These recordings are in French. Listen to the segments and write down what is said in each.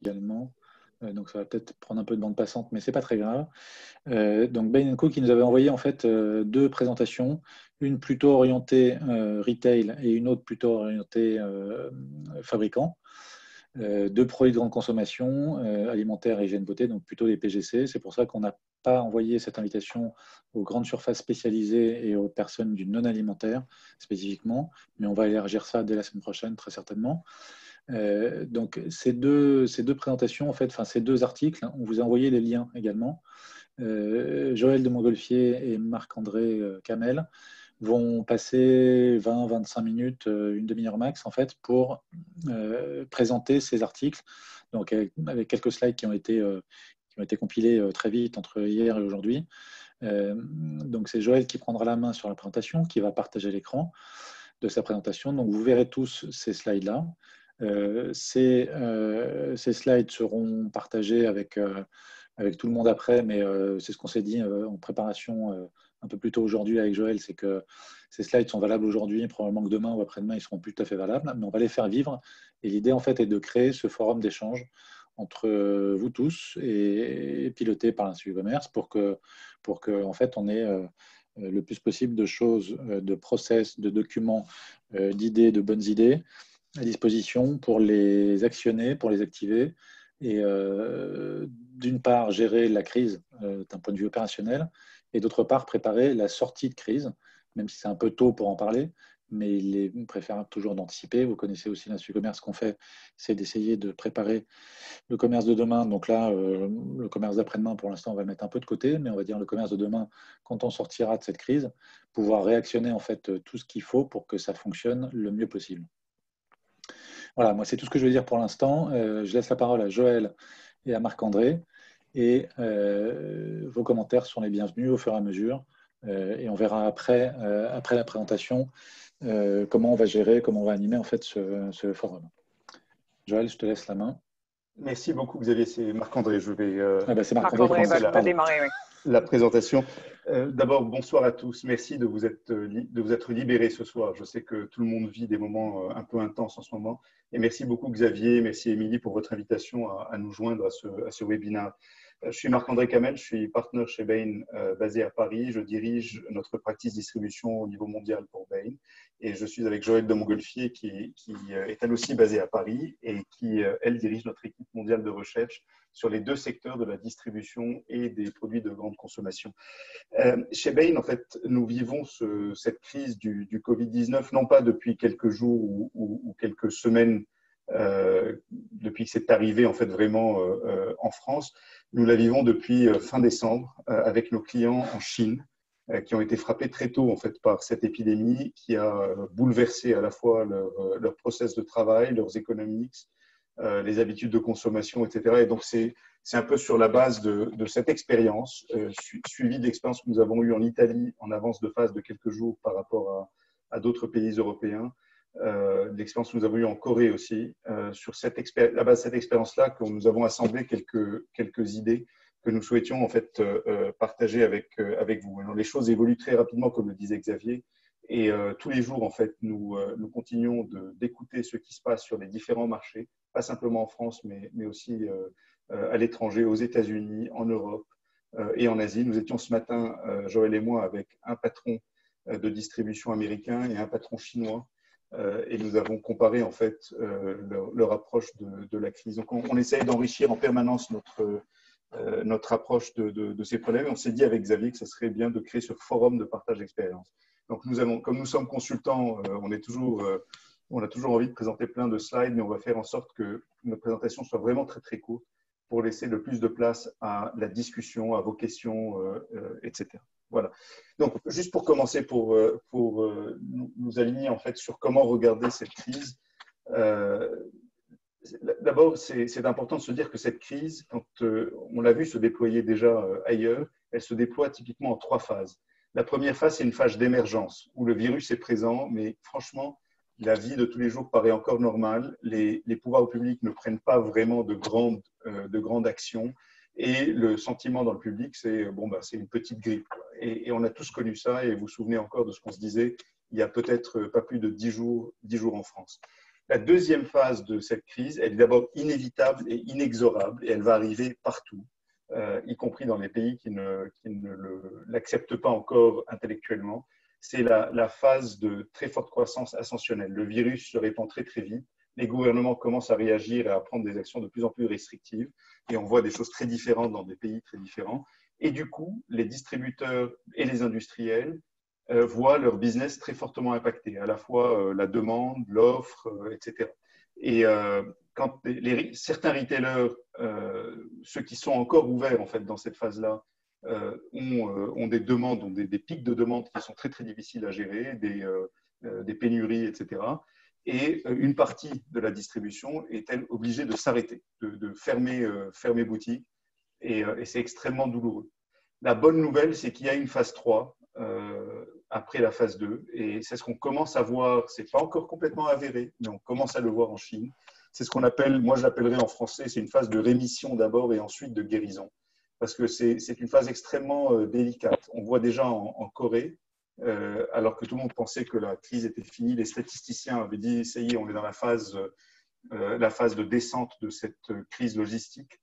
également. Donc ça va peut-être prendre un peu de bande passante, mais c'est pas très grave. Donc Bain & Co qui nous avait envoyé en fait deux présentations, une plutôt orientée retail et une autre plutôt orientée fabricant. Deux produits de grande consommation, alimentaire et hygiène beauté, donc plutôt les PGC. C'est pour ça qu'on n'a pas envoyé cette invitation aux grandes surfaces spécialisées et aux personnes du non-alimentaire spécifiquement, mais on va élargir ça dès la semaine prochaine, très certainement. Donc ces deux présentations, en fait, enfin ces deux articles, on vous a envoyé les liens également. Joël de Montgolfier et Marc-André Camel vont passer 20-25 minutes, une demi-heure max, en fait, pour présenter ces articles, donc avec quelques slides qui ont été compilés très vite entre hier et aujourd'hui. Donc c'est Joël qui prendra la main sur la présentation, qui va partager l'écran de sa présentation. Donc vous verrez tous ces slides-là. Ces slides seront partagés avec tout le monde après, mais c'est ce qu'on s'est dit en préparation un peu plus tôt aujourd'hui avec Joël, c'est que ces slides sont valables aujourd'hui, probablement que demain ou après-demain, ils seront plus tout à fait valables, mais on va les faire vivre. Et l'idée, en fait, est de créer ce forum d'échange entre vous tous et piloté par l'Institut du commerce pour que en fait, on ait le plus possible de choses, de process, de documents, d'idées, de bonnes idées à disposition pour les actionner, pour les activer et d'une part gérer la crise d'un point de vue opérationnel et d'autre part préparer la sortie de crise, même si c'est un peu tôt pour en parler, mais il est préférable toujours d'anticiper. Vous connaissez aussi l'Institut du commerce, qu'on fait, c'est d'essayer de préparer le commerce de demain. Donc là, le commerce d'après-demain, pour l'instant, on va le mettre un peu de côté, mais on va dire le commerce de demain, quand on sortira de cette crise, pouvoir réactionner en fait tout ce qu'il faut pour que ça fonctionne le mieux possible. Voilà, moi c'est tout ce que je veux dire pour l'instant. Je laisse la parole à Joël et à Marc-André. Et vos commentaires sont les bienvenus au fur et à mesure. Et on verra après la présentation comment on va gérer, comment on va animer en fait ce forum. Joël, je te laisse la main. Merci beaucoup Xavier, c'est Marc-André. Je vais c'est Marc-André va démarrer. Oui. La présentation. D'abord, bonsoir à tous. Merci de vous être libérés ce soir. Je sais que tout le monde vit des moments un peu intenses en ce moment. Et merci beaucoup Xavier, merci Émilie pour votre invitation à nous joindre à ce webinaire. Je suis Marc-André Camel, je suis partenaire chez Bain basé à Paris. Je dirige notre practice distribution au niveau mondial pour Bain. Et je suis avec Joël de Montgolfier qui est elle aussi basée à Paris et qui, elle, dirige notre équipe mondiale de recherche sur les deux secteurs de la distribution et des produits de grande consommation. Chez Bain, en fait, nous vivons cette crise du Covid-19, non pas depuis quelques jours ou quelques semaines, depuis que c'est arrivé en fait vraiment en France. Nous la vivons depuis fin décembre avec nos clients en Chine qui ont été frappés très tôt en fait par cette épidémie qui a bouleversé à la fois leur process de travail, leurs économiques, les habitudes de consommation, etc. Et donc c'est un peu sur la base de cette expérience, suivie de l'expérience que nous avons eue en Italie en avance de phase de quelques jours par rapport à d'autres pays européens, l'expérience que nous avons eue en Corée aussi, sur la base de cette expérience-là, que nous avons assemblé quelques idées que nous souhaitions en fait partager avec vous. Alors, les choses évoluent très rapidement, comme le disait Xavier, et tous les jours en fait nous continuons d'écouter ce qui se passe sur les différents marchés, pas simplement en France, mais aussi à l'étranger, aux États-Unis, en Europe et en Asie. Nous étions ce matin, Joël et moi, avec un patron de distribution américain et un patron chinois, et nous avons comparé en fait leur approche de la crise. Donc on essaye d'enrichir en permanence notre approche de ces problèmes. On s'est dit avec Xavier que ce serait bien de créer ce forum de partage d'expérience. Donc comme nous sommes consultants, on a toujours envie de présenter plein de slides, mais on va faire en sorte que notre présentation soit vraiment très très courte pour laisser le plus de place à la discussion, à vos questions, etc. Voilà. Donc, juste pour commencer, pour nous aligner en fait sur comment regarder cette crise. D'abord, c'est important de se dire que cette crise, quand on l'a vu se déployer déjà ailleurs, elle se déploie typiquement en trois phases. La première phase, c'est une phase d'émergence où le virus est présent, mais franchement, la vie de tous les jours paraît encore normale. Les pouvoirs publics ne prennent pas vraiment de grandes actions. Et le sentiment dans le public, c'est c'est une petite grippe. Et on a tous connu ça. Et vous vous souvenez encore de ce qu'on se disait il y a peut-être pas plus de 10 jours en France. La deuxième phase de cette crise, elle est d'abord inévitable et inexorable, et elle va arriver partout, y compris dans les pays qui ne l'acceptent pas encore intellectuellement. C'est la phase de très forte croissance ascensionnelle. Le virus se répand très très vite. Les gouvernements commencent à réagir et à prendre des actions de plus en plus restrictives. Et on voit des choses très différentes dans des pays très différents. Et du coup, les distributeurs et les industriels voient leur business très fortement impacté, à la fois la demande, l'offre, etc. Et quand certains retailers, ceux qui sont encore ouverts en fait dans cette phase-là, ont des demandes, ont des pics de demandes qui sont très très difficiles à gérer, des pénuries, etc. Et une partie de la distribution est-elle obligée de s'arrêter, de fermer boutique, et c'est extrêmement douloureux. La bonne nouvelle, c'est qu'il y a une phase 3 après la phase 2, et c'est ce qu'on commence à voir, c'est pas encore complètement avéré, mais on commence à le voir en Chine. C'est ce qu'on appelle, moi je l'appellerais en français, c'est une phase de rémission d'abord et ensuite de guérison, parce que c'est une phase extrêmement délicate. On voit déjà en Corée, alors que tout le monde pensait que la crise était finie, les statisticiens avaient dit, ça y est, on est dans la phase de descente de cette crise logistique.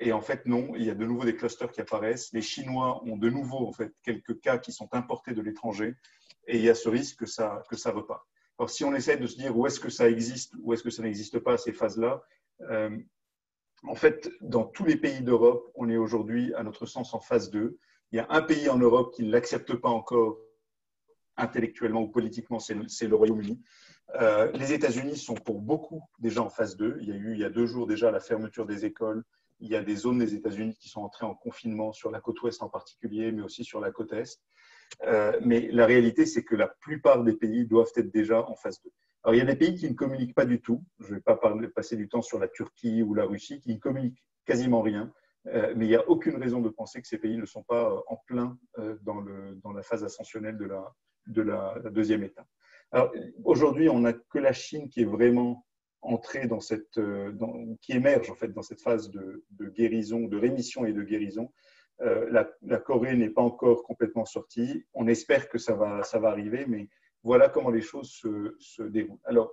Et en fait, non, il y a de nouveau des clusters qui apparaissent. Les Chinois ont de nouveau en fait, quelques cas qui sont importés de l'étranger et il y a ce risque que ça repart. Alors, si on essaie de se dire où est-ce que ça existe, où est-ce que ça n'existe pas, ces phases-là, en fait, dans tous les pays d'Europe, on est aujourd'hui, à notre sens, en phase 2. Il y a un pays en Europe qui ne l'accepte pas encore intellectuellement ou politiquement, c'est le Royaume-Uni. Les États-Unis sont pour beaucoup déjà en phase 2. Il y a eu, il y a 2 jours déjà, la fermeture des écoles. Il y a des zones des États-Unis qui sont entrées en confinement, sur la côte ouest en particulier, mais aussi sur la côte est. Mais la réalité, c'est que la plupart des pays doivent être déjà en phase 2. Alors, il y a des pays qui ne communiquent pas du tout. Je ne vais pas passer du temps sur la Turquie ou la Russie, qui ne communiquent quasiment rien. Mais il n'y a aucune raison de penser que ces pays ne sont pas en plein dans la phase ascensionnelle de la deuxième étape. Alors, aujourd'hui, on n'a que la Chine qui est vraiment entrée dans qui émerge en fait dans cette phase de guérison, de rémission et de guérison. La Corée n'est pas encore complètement sortie. On espère que ça va arriver, mais voilà comment les choses se déroulent. Alors,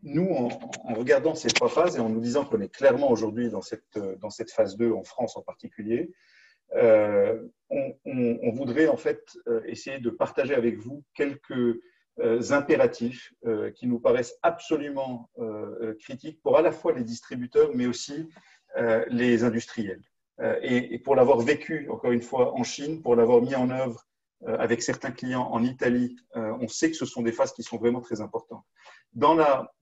nous, en regardant ces 3 phases et en nous disant qu'on est clairement aujourd'hui dans cette phase 2, en France en particulier, on voudrait en fait essayer de partager avec vous quelques impératifs qui nous paraissent absolument critiques pour à la fois les distributeurs, mais aussi les industriels. Et pour l'avoir vécu, encore une fois, en Chine, pour l'avoir mis en œuvre avec certains clients en Italie, on sait que ce sont des phases qui sont vraiment très importantes.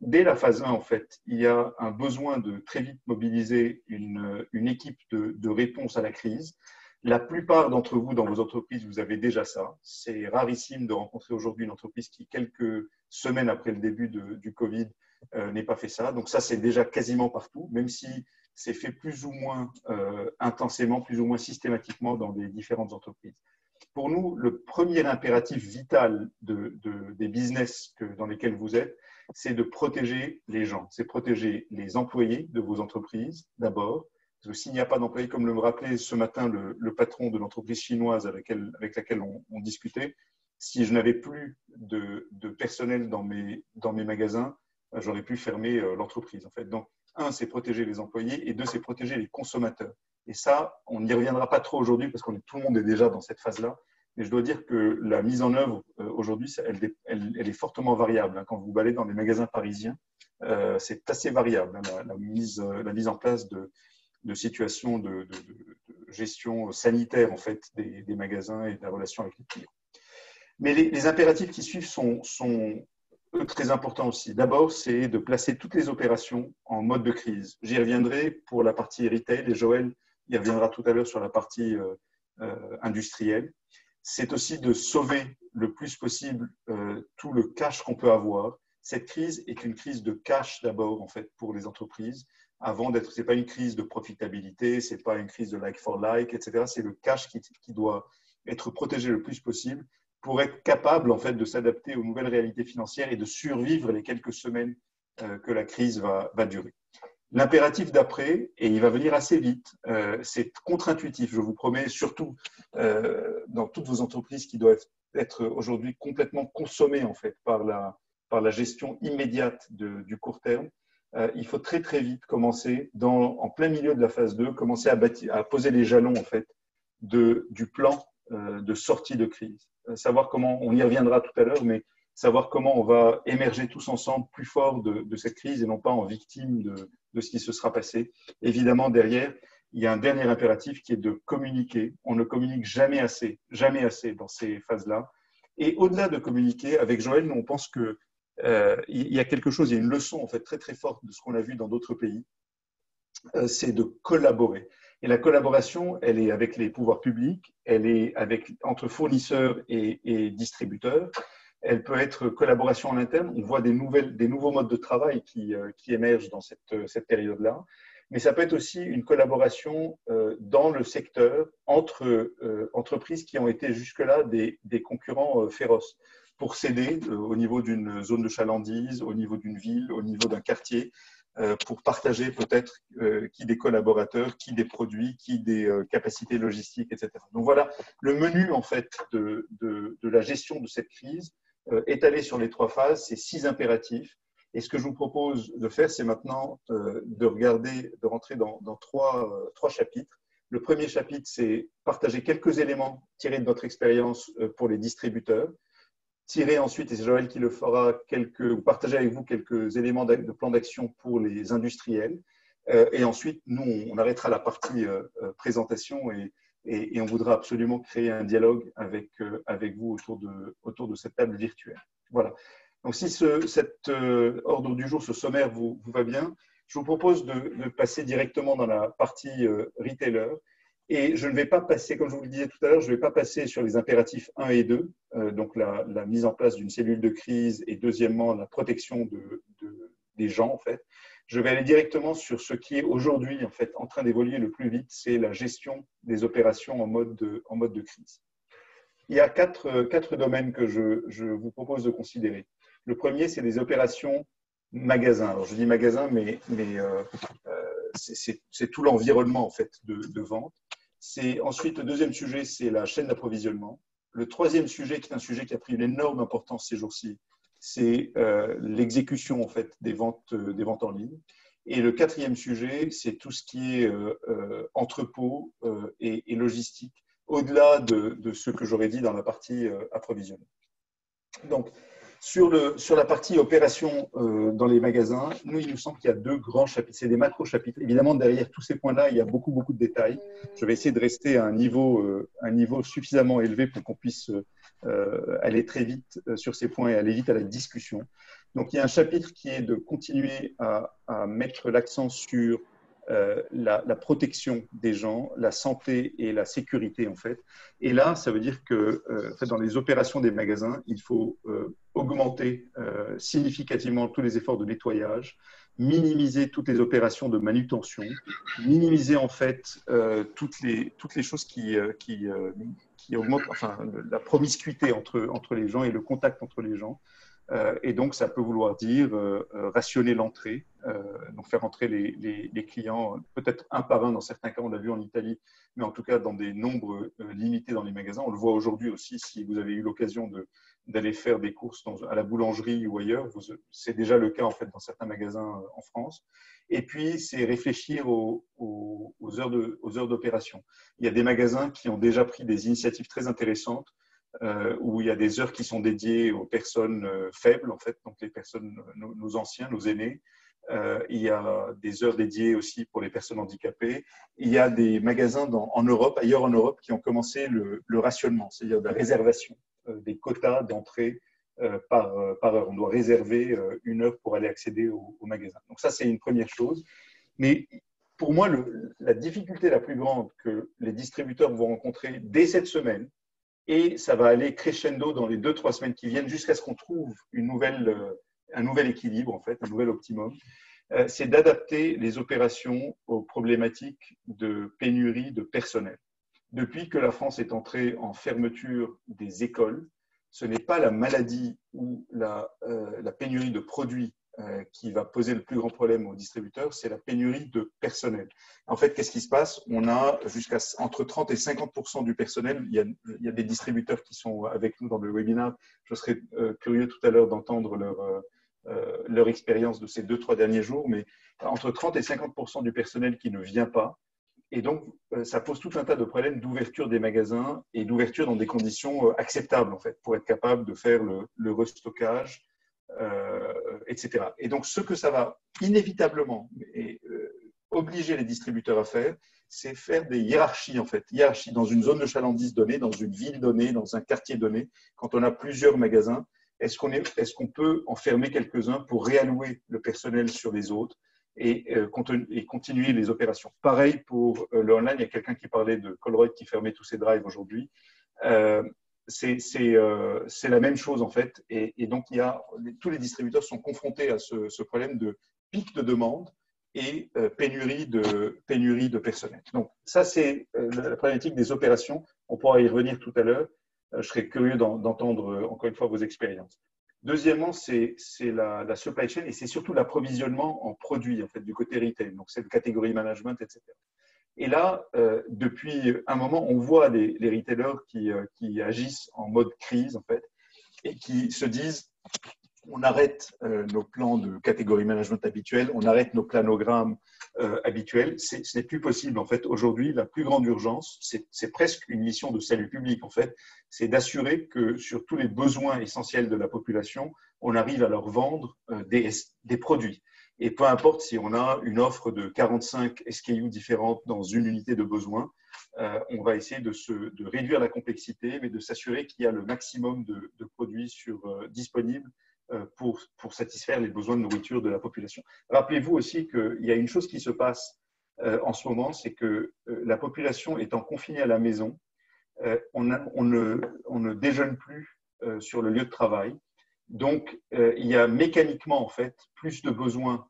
Dès la phase 1, en fait, il y a un besoin de très vite mobiliser une équipe de réponse à la crise. La plupart d'entre vous, dans vos entreprises, vous avez déjà ça. C'est rarissime de rencontrer aujourd'hui une entreprise qui, quelques semaines après le début du Covid, n'ait pas fait ça. Donc ça, c'est déjà quasiment partout, même si c'est fait plus ou moins intensément, plus ou moins systématiquement dans les différentes entreprises. Pour nous, le premier impératif vital des business dans lesquels vous êtes, c'est de protéger les gens, c'est protéger les employés de vos entreprises d'abord. Parce que s'il n'y a pas d'employés, comme le me rappelait ce matin le patron de l'entreprise chinoise avec laquelle on discutait, si je n'avais plus de personnel dans mes magasins, j'aurais pu fermer l'entreprise. En fait. Donc, 1, c'est protéger les employés et 2, c'est protéger les consommateurs. Et ça, on n'y reviendra pas trop aujourd'hui parce que tout le monde est déjà dans cette phase-là. Mais je dois dire que la mise en œuvre aujourd'hui, elle est fortement variable. Quand vous baladez dans les magasins parisiens, c'est assez variable, la mise en place de situations de gestion sanitaire en fait, des magasins et de la relation avec les clients. Mais les impératifs qui suivent sont très importants aussi. D'abord, c'est de placer toutes les opérations en mode de crise. J'y reviendrai pour la partie retail et Joël y reviendra tout à l'heure sur la partie industrielle. C'est aussi de sauver le plus possible tout le cash qu'on peut avoir. Cette crise est une crise de cash d'abord en fait pour les entreprises. C'est pas une crise de profitabilité, c'est pas une crise de like for like, etc. C'est le cash qui doit être protégé le plus possible pour être capable en fait de s'adapter aux nouvelles réalités financières et de survivre les quelques semaines que la crise va durer. L'impératif d'après, et il va venir assez vite, c'est contre-intuitif, je vous promets, surtout dans toutes vos entreprises qui doivent être aujourd'hui complètement consommées en fait par par la gestion immédiate du court terme, il faut très très vite commencer, en plein milieu de la phase 2, commencer à poser les jalons en fait, du plan de sortie de crise. Savoir comment, on y reviendra tout à l'heure, mais savoir comment on va émerger tous ensemble plus fort de cette crise et non pas en victime de ce qui se sera passé. Évidemment, derrière, il y a un dernier impératif qui est de communiquer. On ne communique jamais assez dans ces phases-là. Et au-delà de communiquer, avec Joël, nous, on pense que il y a quelque chose, il y a une leçon en fait très très forte de ce qu'on a vu dans d'autres pays, c'est de collaborer. Et la collaboration, elle est avec les pouvoirs publics, elle est entre fournisseurs et distributeurs. Elle peut être collaboration en interne. On voit des nouveaux modes de travail qui émergent dans cette période-là. Mais ça peut être aussi une collaboration dans le secteur entre entreprises qui ont été jusque-là des concurrents féroces pour s'aider au niveau d'une zone de chalandise, au niveau d'une ville, au niveau d'un quartier, pour partager peut-être qui des collaborateurs, qui des produits, qui des capacités logistiques, etc. Donc voilà, le menu en fait de la gestion de cette crise étalé sur les 3 phases, c'est 6 impératifs. Et ce que je vous propose de faire, c'est maintenant de rentrer dans 3 chapitres. Le premier chapitre, c'est partager quelques éléments tirés de notre expérience pour les distributeurs. Tirer ensuite, et c'est Joël qui le fera, ou partager avec vous quelques éléments de plan d'action pour les industriels. Et ensuite, nous, on arrêtera la partie présentation et on voudra absolument créer un dialogue avec vous autour de cette table virtuelle. Voilà. Donc, si cet ordre du jour, ce sommaire vous va bien, je vous propose de passer directement dans la partie retailer. Et je ne vais pas passer, comme je vous le disais tout à l'heure, je ne vais pas passer sur les impératifs 1 et 2, donc la mise en place d'une cellule de crise et deuxièmement la protection des gens en fait. Je vais aller directement sur ce qui est aujourd'hui en fait en train d'évoluer le plus vite, c'est la gestion des opérations en mode de crise. Il y a quatre domaines que je vous propose de considérer. Le premier, c'est les opérations magasins. Alors je dis magasin, mais c'est tout l'environnement en fait de vente. Ensuite, le deuxième sujet, c'est la chaîne d'approvisionnement. Le troisième sujet, qui est un sujet qui a pris une énorme importance ces jours-ci, c'est l'exécution en fait des ventes en ligne. Et le quatrième sujet, c'est tout ce qui est entrepôt et logistique, au-delà de ce que j'aurais dit dans la partie approvisionnement. Donc, sur la partie opération dans les magasins, nous, il nous semble qu'il y a 2 grands chapitres. C'est des macro-chapitres. Évidemment, derrière tous ces points-là, il y a beaucoup, beaucoup de détails. Je vais essayer de rester à un niveau suffisamment élevé pour qu'on puisse aller très vite sur ces points et aller vite à la discussion. Donc, il y a un chapitre qui est de continuer à mettre l'accent sur la protection des gens, la santé et la sécurité en fait. Et là, ça veut dire que en fait, dans les opérations des magasins, il faut augmenter significativement tous les efforts de nettoyage, minimiser toutes les opérations de manutention, minimiser en fait toutes les choses qui augmentent, enfin la promiscuité entre les gens et le contact entre les gens. Et donc, ça peut vouloir dire rationner l'entrée, donc faire entrer les clients peut-être un par un dans certains cas, on l'a vu en Italie, mais en tout cas dans des nombres limités dans les magasins. On le voit aujourd'hui aussi, si vous avez eu l'occasion d'aller faire des courses à la boulangerie ou ailleurs, c'est déjà le cas en fait dans certains magasins en France. Et puis, c'est réfléchir aux heures d'opération. Il y a des magasins qui ont déjà pris des initiatives très intéressantes où il y a des heures qui sont dédiées aux personnes faibles, en fait, donc les personnes, nos anciens, nos aînés. Il y a des heures dédiées aussi pour les personnes handicapées. Il y a des magasins en Europe, ailleurs en Europe, qui ont commencé le rationnement, c'est-à-dire la réservation des quotas d'entrée par heure. On doit réserver 1 heure pour aller accéder au magasin. Donc ça, c'est une première chose. Mais pour moi, la difficulté la plus grande que les distributeurs vont rencontrer dès cette semaine, et ça va aller crescendo dans les 2-3 semaines qui viennent jusqu'à ce qu'on trouve un nouvel équilibre, en fait, un nouvel optimum, c'est d'adapter les opérations aux problématiques de pénurie de personnel. Depuis que la France est entrée en fermeture des écoles, ce n'est pas la maladie ou la pénurie de produits qui va poser le plus grand problème aux distributeurs, c'est la pénurie de personnel. En fait, qu'est-ce qui se passe? On a jusqu'à entre 30 et 50% du personnel. Il y a des distributeurs qui sont avec nous dans le webinaire. Je serais curieux tout à l'heure d'entendre leur expérience de ces 2-3 derniers jours, mais entre 30 et 50% du personnel qui ne vient pas. Et donc, ça pose tout un tas de problèmes d'ouverture des magasins et d'ouverture dans des conditions acceptables, en fait, pour être capable de faire le restockage, etc. Et donc, ce que ça va inévitablement obliger les distributeurs à faire, c'est faire des hiérarchies, en fait. Hiérarchies dans une zone de chalandise donnée, dans une ville donnée, dans un quartier donné. Quand on a plusieurs magasins, est-ce qu'on peut en fermer quelques-uns pour réallouer le personnel sur les autres et continuer les opérations? Pareil pour le online, il y a quelqu'un qui parlait de Colruyt qui fermait tous ses drives aujourd'hui. C'est la même chose en fait, et donc tous les distributeurs sont confrontés à ce problème de pic de demande et pénurie de personnel. Donc ça, c'est la problématique des opérations. On pourra y revenir tout à l'heure. Je serais curieux d'entendre encore une fois vos expériences. Deuxièmement, c'est la supply chain et c'est surtout l'approvisionnement en produits en fait, du côté retail. Donc c'est le category management, etc. Et là, depuis un moment, on voit les retailers qui agissent en mode crise, en fait, et qui se disent, on arrête nos plans de catégorie management habituels, on arrête nos planogrammes habituels. Ce n'est plus possible, en fait. Aujourd'hui, la plus grande urgence, c'est presque une mission de salut public, en fait, c'est d'assurer que sur tous les besoins essentiels de la population, on arrive à leur vendre des produits. Et peu importe si on a une offre de 45 SKU différentes dans une unité de besoin, on va essayer de réduire la complexité, mais de s'assurer qu'il y a le maximum de produits disponibles pour satisfaire les besoins de nourriture de la population. Rappelez-vous aussi qu'il y a une chose qui se passe en ce moment, c'est que la population étant confinée à la maison, on ne déjeune plus sur le lieu de travail. Donc, il y a mécaniquement en fait plus de besoins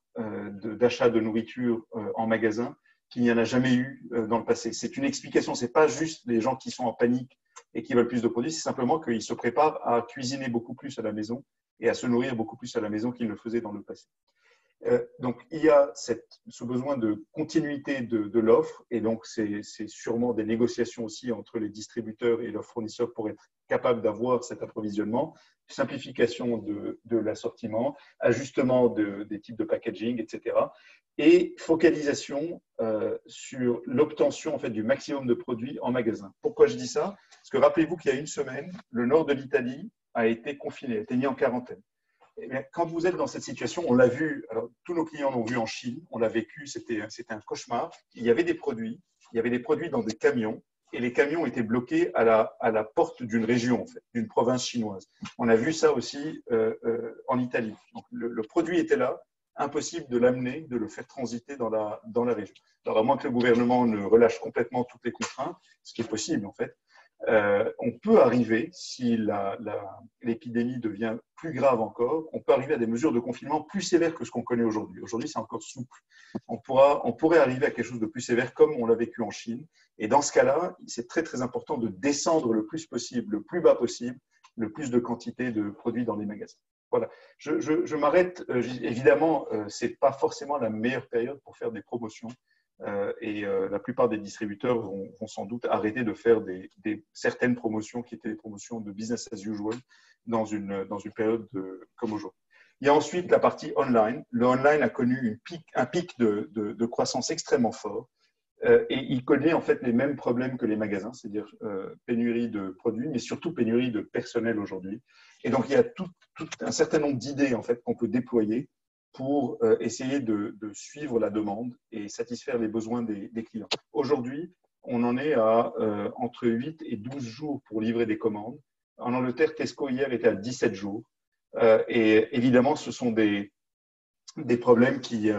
d'achat de nourriture en magasin qu'il n'y en a jamais eu dans le passé. C'est une explication, ce n'est pas juste les gens qui sont en panique et qui veulent plus de produits, c'est simplement qu'ils se préparent à cuisiner beaucoup plus à la maison et à se nourrir beaucoup plus à la maison qu'ils ne le faisaient dans le passé. Donc, il y a ce besoin de continuité de l'offre et donc c'est sûrement des négociations aussi entre les distributeurs et leurs fournisseurs pour être capables d'avoir cet approvisionnement, simplification de l'assortiment, ajustement des types de packaging, etc. Et focalisation sur l'obtention en fait, du maximum de produits en magasin. Pourquoi je dis ça? Parce que rappelez-vous qu'il y a une semaine, le nord de l'Italie a été confiné, a été mis en quarantaine. Eh bien, quand vous êtes dans cette situation, on l'a vu, alors, tous nos clients l'ont vu en Chine, on l'a vécu, c'était un cauchemar. Il y avait des produits dans des camions et les camions étaient bloqués à la porte d'une région, en fait, d'une province chinoise. On a vu ça aussi en Italie. Donc, le produit était là, impossible de l'amener, de le faire transiter dans la région. Alors, à moins que le gouvernement ne relâche complètement toutes les contraintes, ce qui est possible en fait, on peut arriver, si l'épidémie devient plus grave encore, on peut arriver à des mesures de confinement plus sévères que ce qu'on connaît aujourd'hui. Aujourd'hui, c'est encore souple. On pourrait arriver à quelque chose de plus sévère comme on l'a vécu en Chine. Et dans ce cas-là, c'est très, très important de descendre le plus possible, le plus bas possible, le plus de quantité de produits dans les magasins. Voilà. Je m'arrête. Évidemment, ce n'est pas forcément la meilleure période pour faire des promotions. Et la plupart des distributeurs vont sans doute arrêter de faire certaines promotions qui étaient des promotions de business as usual dans une période comme aujourd'hui. Il y a ensuite la partie online. Le online a connu un pic de croissance extrêmement fort et il connaît en fait les mêmes problèmes que les magasins, c'est-à-dire pénurie de produits, mais surtout pénurie de personnel aujourd'hui. Et donc, il y a tout un certain nombre d'idées en fait, qu'on peut déployer pour essayer de suivre la demande et satisfaire les besoins des clients. Aujourd'hui, on en est à entre 8 et 12 jours pour livrer des commandes. En Angleterre, Tesco hier était à 17 jours. Et évidemment, ce sont des problèmes qui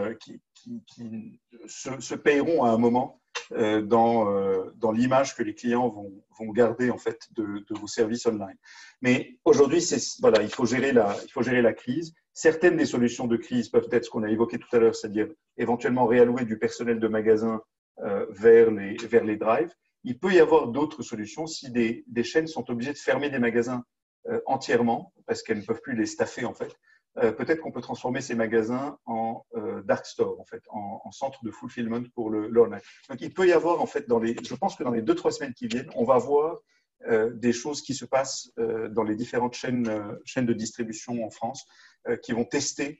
se payeront à un moment dans l'image que les clients vont garder en fait, de vos services online. Mais aujourd'hui, voilà, il faut gérer la crise. Certaines des solutions de crise peuvent être ce qu'on a évoqué tout à l'heure, c'est-à-dire éventuellement réallouer du personnel de magasin vers les drives. Il peut y avoir d'autres solutions si des chaînes sont obligées de fermer des magasins entièrement parce qu'elles ne peuvent plus les staffer en fait. peut-être qu'on peut transformer ces magasins en dark store, en fait, en centre de fulfillment pour l'online. Donc, il peut y avoir, en fait, je pense que dans les 2-3 semaines qui viennent, on va voir des choses qui se passent dans les différentes chaînes de distribution en France qui vont tester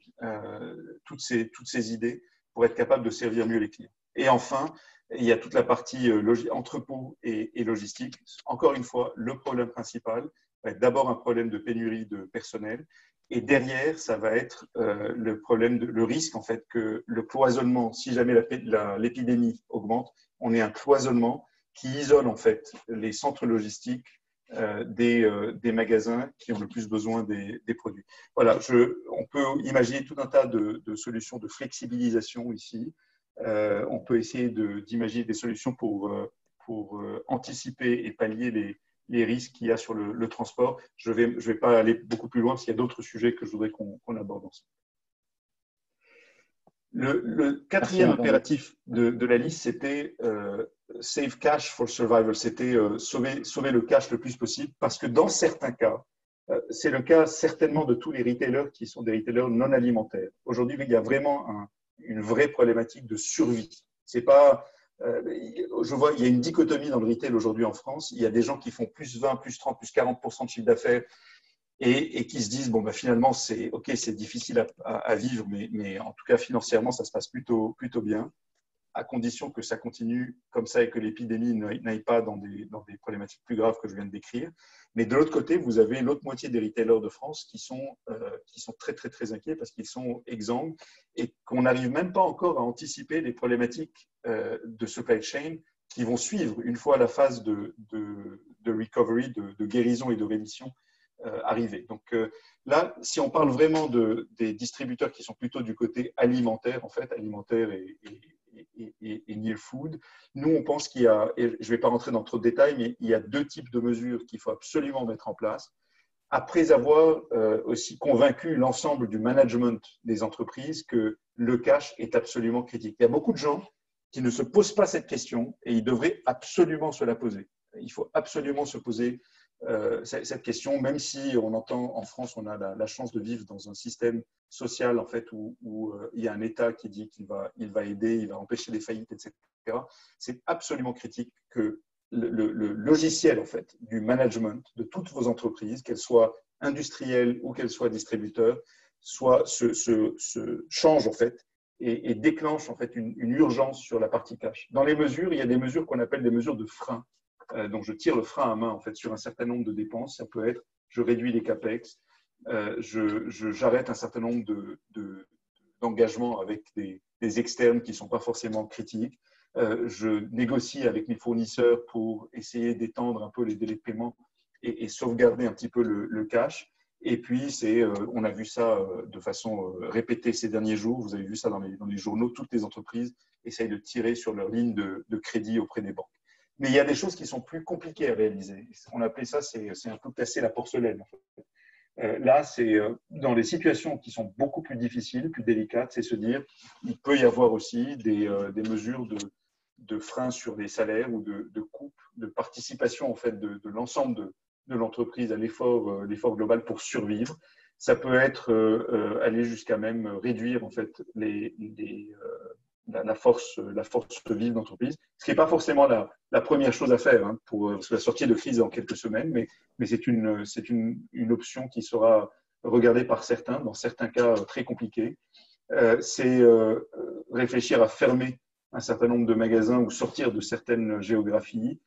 toutes ces idées pour être capables de servir mieux les clients. Et enfin, il y a toute la partie entrepôt et logistique. Encore une fois, le problème principal va être d'abord un problème de pénurie de personnel. Et derrière, ça va être le risque en fait que le cloisonnement, si jamais l'épidémie augmente, on ait un cloisonnement qui isole en fait les centres logistiques des magasins qui ont le plus besoin des produits. Voilà, on peut imaginer tout un tas de solutions de flexibilisation ici. On peut essayer d'imaginer des solutions pour anticiper et pallier les risques qu'il y a sur le transport. Je vais pas aller beaucoup plus loin parce qu'il y a d'autres sujets que je voudrais qu'on aborde ensemble. Le quatrième impératif de la liste, c'était save cash for survival. C'était sauver le cash le plus possible parce que dans certains cas, c'est le cas certainement de tous les retailers qui sont des retailers non alimentaires. Aujourd'hui, il y a vraiment une vraie problématique de survie. C'est pas, je vois, il y a une dichotomie dans le retail aujourd'hui en France. Il y a des gens qui font plus 20, plus 30, plus 40% de chiffre d'affaires et qui se disent, bon, bah, finalement, c'est difficile à vivre, mais en tout cas, financièrement, ça se passe plutôt bien, à condition que ça continue comme ça et que l'épidémie n'aille pas dans des problématiques plus graves que je viens de décrire. Mais de l'autre côté, vous avez l'autre moitié des retailers de France qui sont très, très, très inquiets parce qu'ils sont exsangues et qu'on n'arrive même pas encore à anticiper les problématiques de supply chain qui vont suivre une fois la phase de recovery, de guérison et de rémission arriver. Donc là, si on parle vraiment des distributeurs qui sont plutôt du côté alimentaire, en fait, alimentaire et near food, nous, on pense qu'il y a, et je ne vais pas rentrer dans trop de détails, mais il y a 2 types de mesures qu'il faut absolument mettre en place. Après avoir aussi convaincu l'ensemble du management des entreprises que le cash est absolument critique. Il y a beaucoup de gens qui ne se posent pas cette question et ils devraient absolument se la poser. Il faut absolument se poser cette question, même si on entend en France, on a la chance de vivre dans un système social en fait où il y a un État qui dit qu'il va aider, il va empêcher les faillites, etc. C'est absolument critique que le logiciel en fait du management de toutes vos entreprises, qu'elles soient industrielles ou qu'elles soient distributeurs, se change en fait et déclenche en fait une urgence sur la partie cash. Dans les mesures, il y a des mesures qu'on appelle des mesures de frein. Donc, je tire le frein à main en fait sur un certain nombre de dépenses. Ça peut être, je réduis les capex, j'arrête un certain nombre d'engagements avec des externes qui ne sont pas forcément critiques. Je négocie avec mes fournisseurs pour essayer d'étendre un peu les délais de paiement et sauvegarder un petit peu le cash. Et puis, on a vu ça de façon répétée ces derniers jours. Vous avez vu ça dans les journaux. Toutes les entreprises essayent de tirer sur leur ligne de crédit auprès des banques. Mais il y a des choses qui sont plus compliquées à réaliser. On appelait ça, c'est un peu casser la porcelaine. En fait. Là, c'est dans les situations qui sont beaucoup plus difficiles, plus délicates, c'est se dire il peut y avoir aussi des mesures de frein sur les salaires ou de coupe, de participation en fait de l'ensemble de l'entreprise à l'effort global pour survivre. Ça peut être aller jusqu'à même réduire en fait la force vive d'entreprise, ce qui n'est pas forcément la première chose à faire pour la sortie de crise en quelques semaines, mais c'est une option qui sera regardée par certains, dans certains cas très compliqués. C'est réfléchir à fermer un certain nombre de magasins ou sortir de certaines géographies.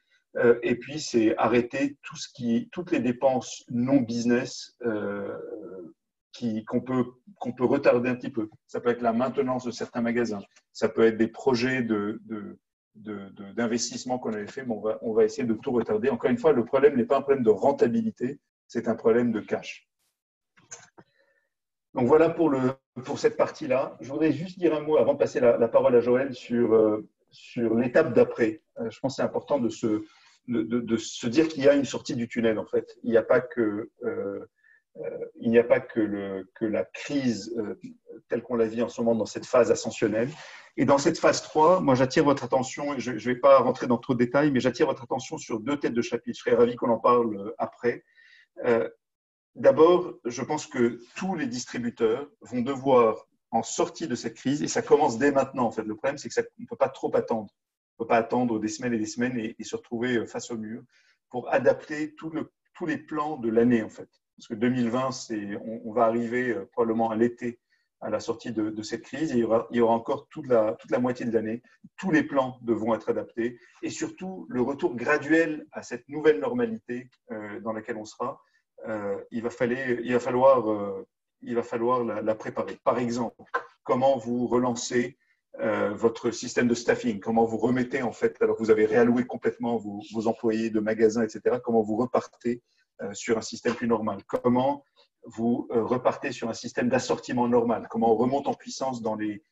Et puis, c'est arrêter toutes les dépenses non business qu'on peut retarder un petit peu. Ça peut être la maintenance de certains magasins. Ça peut être des projets d'investissement qu'on avait fait, mais on va essayer de tout retarder. Encore une fois, le problème n'est pas un problème de rentabilité, c'est un problème de cash. Donc voilà pour cette partie-là. Je voudrais juste dire un mot avant de passer la parole à Joël sur l'étape d'après. Je pense que c'est important de se dire qu'il y a une sortie du tunnel, en fait. Il n'y a pas que la crise telle qu'on la vit en ce moment dans cette phase ascensionnelle. Et dans cette phase 3, moi j'attire votre attention, et je ne vais pas rentrer dans trop de détails, mais j'attire votre attention sur 2 têtes de chapitre. Je serais ravi qu'on en parle après. D'abord, je pense que tous les distributeurs vont devoir, en sortie de cette crise, et ça commence dès maintenant, en fait. Le problème, c'est qu'on ne peut pas trop attendre. On ne peut pas attendre des semaines et des semaines et se retrouver face au mur pour adapter tous les plans de l'année, en fait. Parce que 2020, on va arriver probablement à l'été, à la sortie de cette crise, et il y aura encore toute la moitié de l'année. Tous les plans devront être adaptés, et surtout le retour graduel à cette nouvelle normalité dans laquelle on sera. Il va falloir la préparer. Par exemple, comment vous relancez votre système de staffing, comment vous remettez en fait, alors que vous avez réalloué complètement vos employés de magasins, etc., comment vous repartez sur un système plus normal, comment vous repartez sur un système d'assortiment normal, comment on remonte en puissance dans les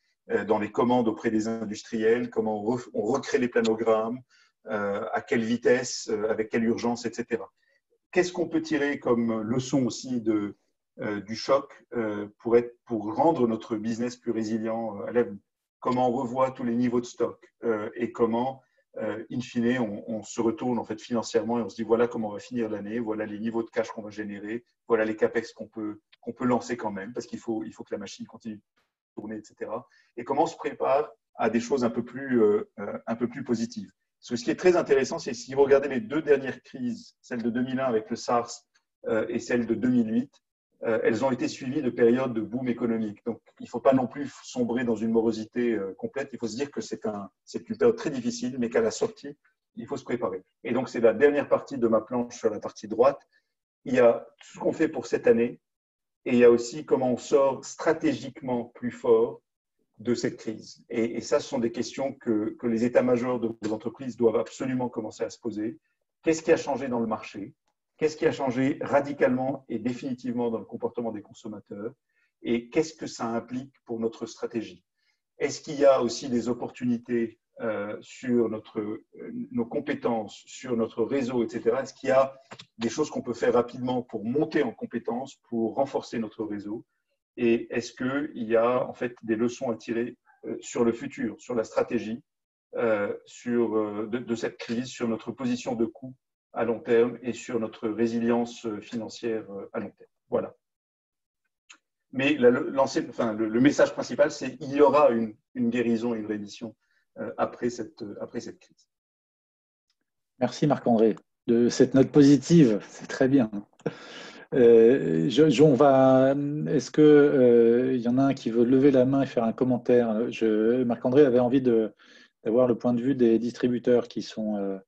commandes auprès des industriels, comment on recrée les planogrammes, à quelle vitesse, avec quelle urgence, etc. Qu'est-ce qu'on peut tirer comme leçon aussi du choc pour rendre notre business plus résilient à l'avenir? Comment on revoit tous les niveaux de stock et comment, in fine, on se retourne en fait financièrement et on se dit voilà comment on va finir l'année, voilà les niveaux de cash qu'on va générer, voilà les capex qu'on peut lancer quand même parce qu'il faut que la machine continue de tourner, etc. Et comment on se prépare à des choses un peu plus positives. Parce que ce qui est très intéressant, c'est si vous regardez les deux dernières crises, celle de 2001 avec le SARS et celle de 2008, elles ont été suivies de périodes de boom économique. Donc, il ne faut pas non plus sombrer dans une morosité complète. Il faut se dire que c'est une période très difficile, mais qu'à la sortie, il faut se préparer. Et donc, c'est la dernière partie de ma planche sur la partie droite. Il y a tout ce qu'on fait pour cette année et il y a aussi comment on sort stratégiquement plus fort de cette crise. Et ça, ce sont des questions que les états-majors de vos entreprises doivent absolument commencer à se poser. Qu'est-ce qui a changé dans le marché? Qu'est-ce qui a changé radicalement et définitivement dans le comportement des consommateurs? Et qu'est-ce que ça implique pour notre stratégie? Est-ce qu'il y a aussi des opportunités sur nos compétences, sur notre réseau, etc. Est-ce qu'il y a des choses qu'on peut faire rapidement pour monter en compétences, pour renforcer notre réseau? Et est-ce qu'il y a en fait des leçons à tirer sur le futur, sur la stratégie de cette crise, sur notre position de coût à long terme et sur notre résilience financière à long terme? Voilà. Mais le message principal, c'est qu'il y aura une guérison et une rémission après cette crise. Merci Marc-André de cette note positive, c'est très bien. Est-ce qu'il y en a un qui veut lever la main et faire un commentaire? Marc-André avait envie d'avoir le point de vue des distributeurs qui sont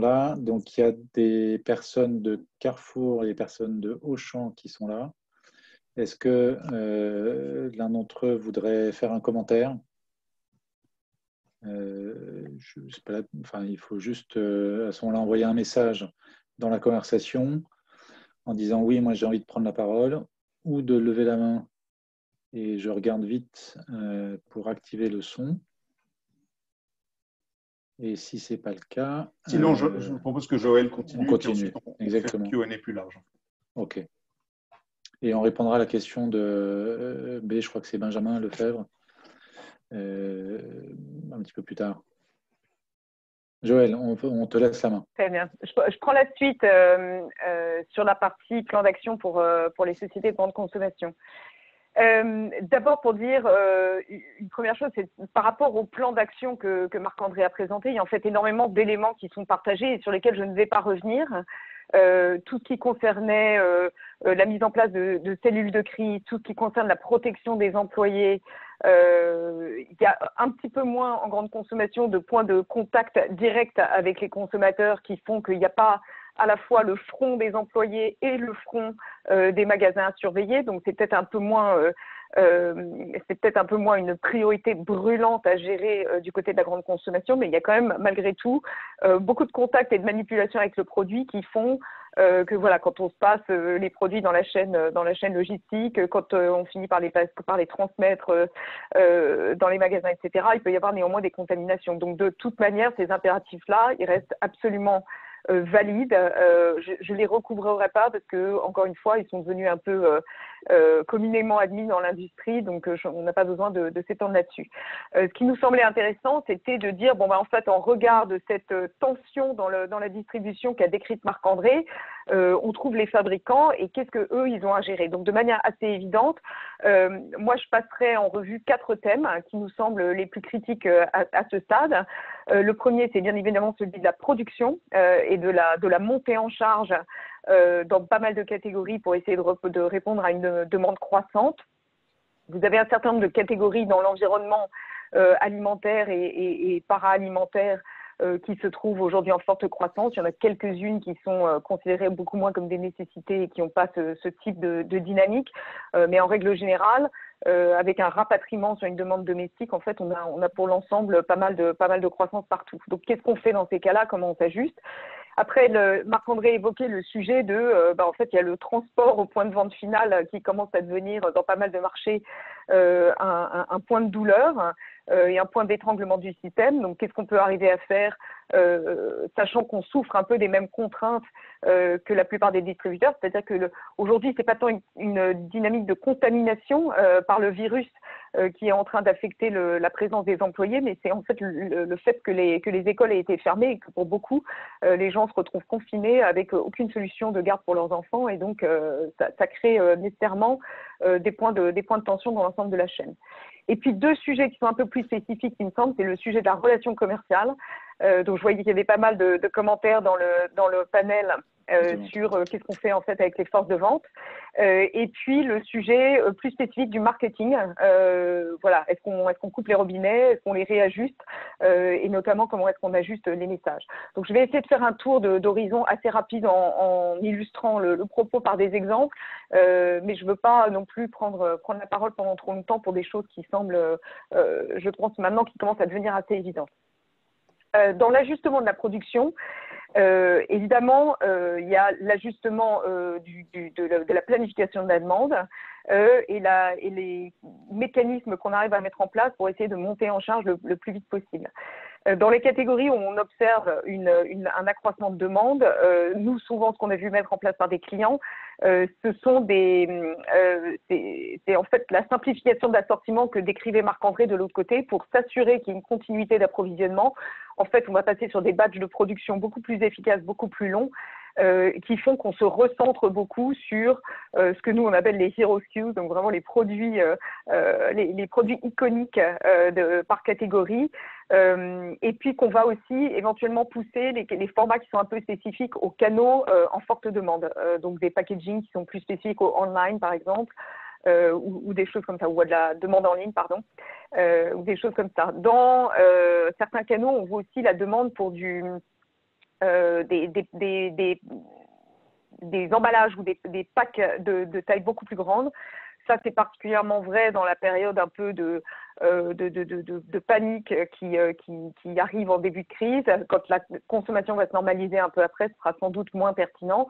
là. Donc, il y a des personnes de Carrefour et des personnes de Auchan qui sont là. Est-ce que l'un d'entre eux voudrait faire un commentaire? Il faut juste à ce moment-là envoyer un message dans la conversation en disant oui, moi j'ai envie de prendre la parole, ou de lever la main et je regarde vite pour activer le son. Et si ce n'est pas le cas… Sinon, je vous propose que Joël continue. On continue, puis ensuite, exactement. On fait Q&A plus large. Ok. Et on répondra à la question de B, je crois que c'est Benjamin Lefebvre, un petit peu plus tard. Joël, on te laisse la main. Très bien. Je prends la suite sur la partie plan d'action pour les sociétés de grande consommation. D'abord, pour dire une première chose, c'est par rapport au plan d'action que Marc-André a présenté, il y a en fait énormément d'éléments qui sont partagés et sur lesquels je ne vais pas revenir. Tout ce qui concernait la mise en place de cellules de crise, tout ce qui concerne la protection des employés. Il y a un petit peu moins en grande consommation de points de contact direct avec les consommateurs qui font qu'il n'y a pas à la fois le front des employés et le front des magasins à surveiller. Donc, c'est peut-être un peu moins une priorité brûlante à gérer du côté de la grande consommation, mais il y a quand même, malgré tout, beaucoup de contacts et de manipulations avec le produit qui font que voilà, quand on se passe les produits dans la chaîne logistique, quand on finit par les transmettre dans les magasins, etc., il peut y avoir néanmoins des contaminations. Donc, de toute manière, ces impératifs-là, ils restent absolument valides. Je les recouvrerai pas parce que, encore une fois, ils sont devenus un peu communément admis dans l'industrie, donc on n'a pas besoin de s'étendre là-dessus. Ce qui nous semblait intéressant, c'était de dire, bon, en fait, en regard de cette tension dans la distribution qu'a décrite Marc-André, on trouve les fabricants et qu'est-ce que eux ils ont à gérer. Donc, de manière assez évidente, moi, je passerai en revue 4 thèmes qui nous semblent les plus critiques à ce stade. Le premier, c'est bien évidemment celui de la production et de la montée en charge dans pas mal de catégories pour essayer de répondre à une demande croissante. Vous avez un certain nombre de catégories dans l'environnement alimentaire et para-alimentaire qui se trouvent aujourd'hui en forte croissance. Il y en a quelques-unes qui sont considérées beaucoup moins comme des nécessités et qui n'ont pas ce type de dynamique. Mais en règle générale, avec un rapatriement sur une demande domestique, en fait, on a pour l'ensemble pas mal de croissance partout. Donc, qu'est-ce qu'on fait dans ces cas-là? Comment on s'ajuste? Après, Marc-André évoquait le sujet de, en fait, il y a le transport au point de vente final qui commence à devenir, dans pas mal de marchés, un point de douleur et un point d'étranglement du système. Donc, qu'est-ce qu'on peut arriver à faire, sachant qu'on souffre un peu des mêmes contraintes que la plupart des distributeurs, c'est-à-dire que aujourd'hui, c'est pas tant une dynamique de contamination par le virus qui est en train d'affecter la présence des employés, mais c'est en fait le fait que les écoles aient été fermées et que pour beaucoup, les gens se retrouvent confinés avec aucune solution de garde pour leurs enfants et donc ça crée nécessairement des points de tension dans l'ensemble de la chaîne. Et puis 2 sujets qui sont un peu plus spécifiques, il me semble, c'est le sujet de la relation commerciale. Donc je voyais qu'il y avait pas mal de commentaires dans le panel sur qu'est-ce qu'on fait en fait avec les forces de vente. Et puis le sujet plus spécifique du marketing. Voilà, est-ce qu'on coupe les robinets, est-ce qu'on les réajuste et notamment comment est-ce qu'on ajuste les messages. Donc je vais essayer de faire un tour d'horizon assez rapide en illustrant le propos par des exemples, mais je veux pas non plus prendre la parole pendant trop longtemps pour des choses qui semblent, je pense maintenant, qui commencent à devenir assez évidentes. Dans l'ajustement de la production, évidemment, il y a l'ajustement de la planification de la demande et les mécanismes qu'on arrive à mettre en place pour essayer de monter en charge le plus vite possible. Dans les catégories où on observe un accroissement de demande, nous, souvent, ce qu'on a vu mettre en place par des clients, ce sont c'est en fait la simplification de l'assortiment que décrivait Marc-André de l'autre côté pour s'assurer qu'il y ait une continuité d'approvisionnement. En fait, on va passer sur des batchs de production beaucoup plus efficaces, beaucoup plus longs, qui font qu'on se recentre beaucoup sur ce que nous on appelle les hero SKUs, donc vraiment les produits iconiques par catégorie, et puis qu'on va aussi éventuellement pousser les formats qui sont un peu spécifiques aux canaux en forte demande, donc des packaging qui sont plus spécifiques au online par exemple. Ou des choses comme ça, ou à de la demande en ligne, pardon, ou des choses comme ça. Dans certains canaux, on voit aussi la demande pour des emballages ou des packs de taille beaucoup plus grande. Ça, c'est particulièrement vrai dans la période un peu de panique qui arrive en début de crise. Quand la consommation va se normaliser un peu après, ce sera sans doute moins pertinent.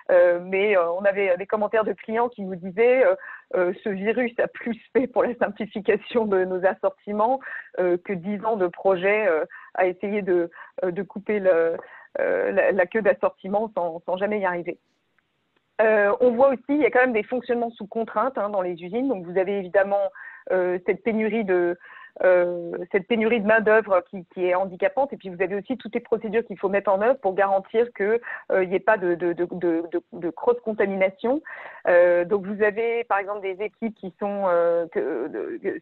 Mais on avait des commentaires de clients qui nous disaient ce virus a plus fait pour la simplification de nos assortiments que 10 ans de projet à essayer de couper la queue d'assortiment sans jamais y arriver. On voit aussi, il y a quand même des fonctionnements sous contrainte dans les usines. Donc vous avez évidemment cette pénurie de main-d'œuvre qui est handicapante, et puis vous avez aussi toutes les procédures qu'il faut mettre en œuvre pour garantir qu'il n'y ait pas de cross-contamination. Donc vous avez par exemple des équipes qui sont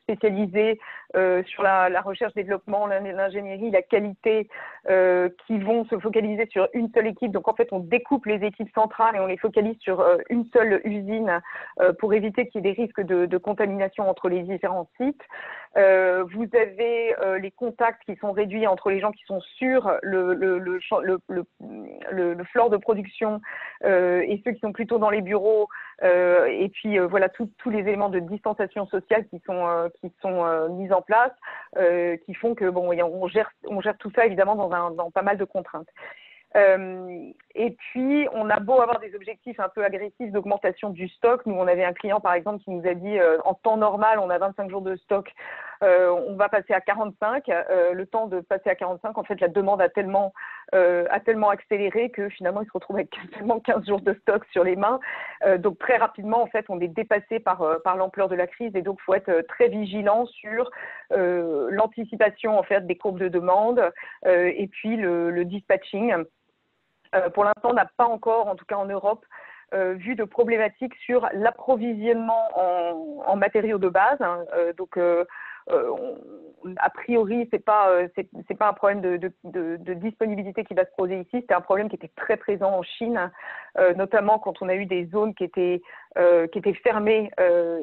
spécialisées sur la recherche-développement, l'ingénierie, la qualité, qui vont se focaliser sur une seule équipe. Donc en fait on découpe les équipes centrales et on les focalise sur une seule usine pour éviter qu'il y ait des risques de contamination entre les différents sites. Vous avez les contacts qui sont réduits entre les gens qui sont sur le floor de production et ceux qui sont plutôt dans les bureaux, et puis voilà tous les éléments de distanciation sociale qui sont mis en place, qui font que bon, on gère tout ça évidemment dans pas mal de contraintes. Et puis, on a beau avoir des objectifs un peu agressifs d'augmentation du stock. Nous, on avait un client, par exemple, qui nous a dit en temps normal, on a 25 jours de stock on va passer à 45. Le temps de passer à 45, en fait, la demande a tellement accéléré que finalement, ils se retrouvent avec seulement 15 jours de stock sur les mains. Donc, très rapidement, en fait, on est dépassé par l'ampleur de la crise et donc, il faut être très vigilant sur l'anticipation, en fait, des courbes de demande et puis le dispatching. Pour l'instant, on n'a pas encore, en tout cas en Europe, vu de problématiques sur l'approvisionnement en matériaux de base. Donc, a priori, c'est pas un problème de disponibilité qui va se poser ici. C'était un problème qui était très présent en Chine, notamment quand on a eu des zones qui étaient fermées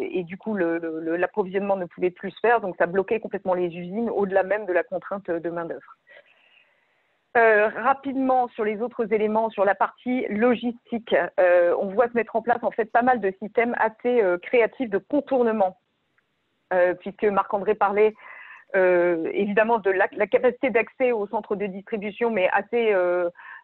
et du coup l'approvisionnement ne pouvait plus se faire. Donc, ça bloquait complètement les usines au-delà même de la contrainte de main-d'œuvre. Rapidement sur les autres éléments, sur la partie logistique, on voit se mettre en place en fait pas mal de systèmes assez créatifs de contournement, puisque Marc-André parlait évidemment de la capacité d'accès aux centres de distribution, mais assez,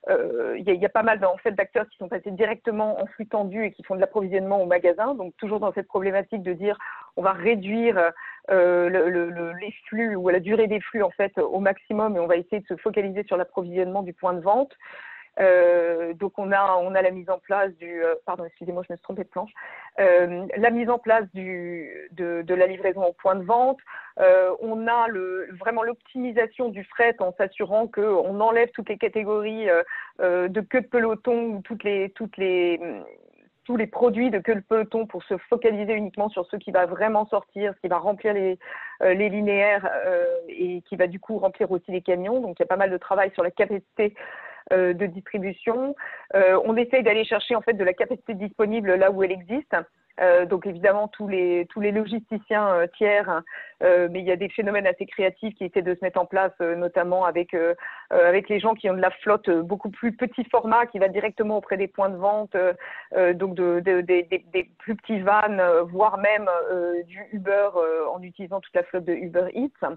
il y a pas mal en fait d'acteurs qui sont passés directement en flux tendu et qui font de l'approvisionnement au magasin. Donc toujours dans cette problématique de dire on va réduire les flux ou la durée des flux en fait au maximum et on va essayer de se focaliser sur l'approvisionnement du point de vente. Donc on a la mise en place pardon, excusez-moi, je me suis trompée de planche. La mise en place de la livraison au point de vente. On a vraiment l'optimisation du fret en s'assurant qu'on enlève toutes les catégories de queue de peloton ou tous les produits de queue de peloton pour se focaliser uniquement sur ce qui va vraiment sortir, ce qui va remplir les linéaires et qui va du coup remplir aussi les camions. Donc il y a pas mal de travail sur la capacité de distribution. On essaye d'aller chercher en fait de la capacité disponible là où elle existe. Donc évidemment tous les logisticiens tiers, mais il y a des phénomènes assez créatifs qui essaient de se mettre en place, notamment avec les gens qui ont de la flotte beaucoup plus petit format qui va directement auprès des points de vente, donc des plus petits vans, voire même du Uber en utilisant toute la flotte de Uber Eats.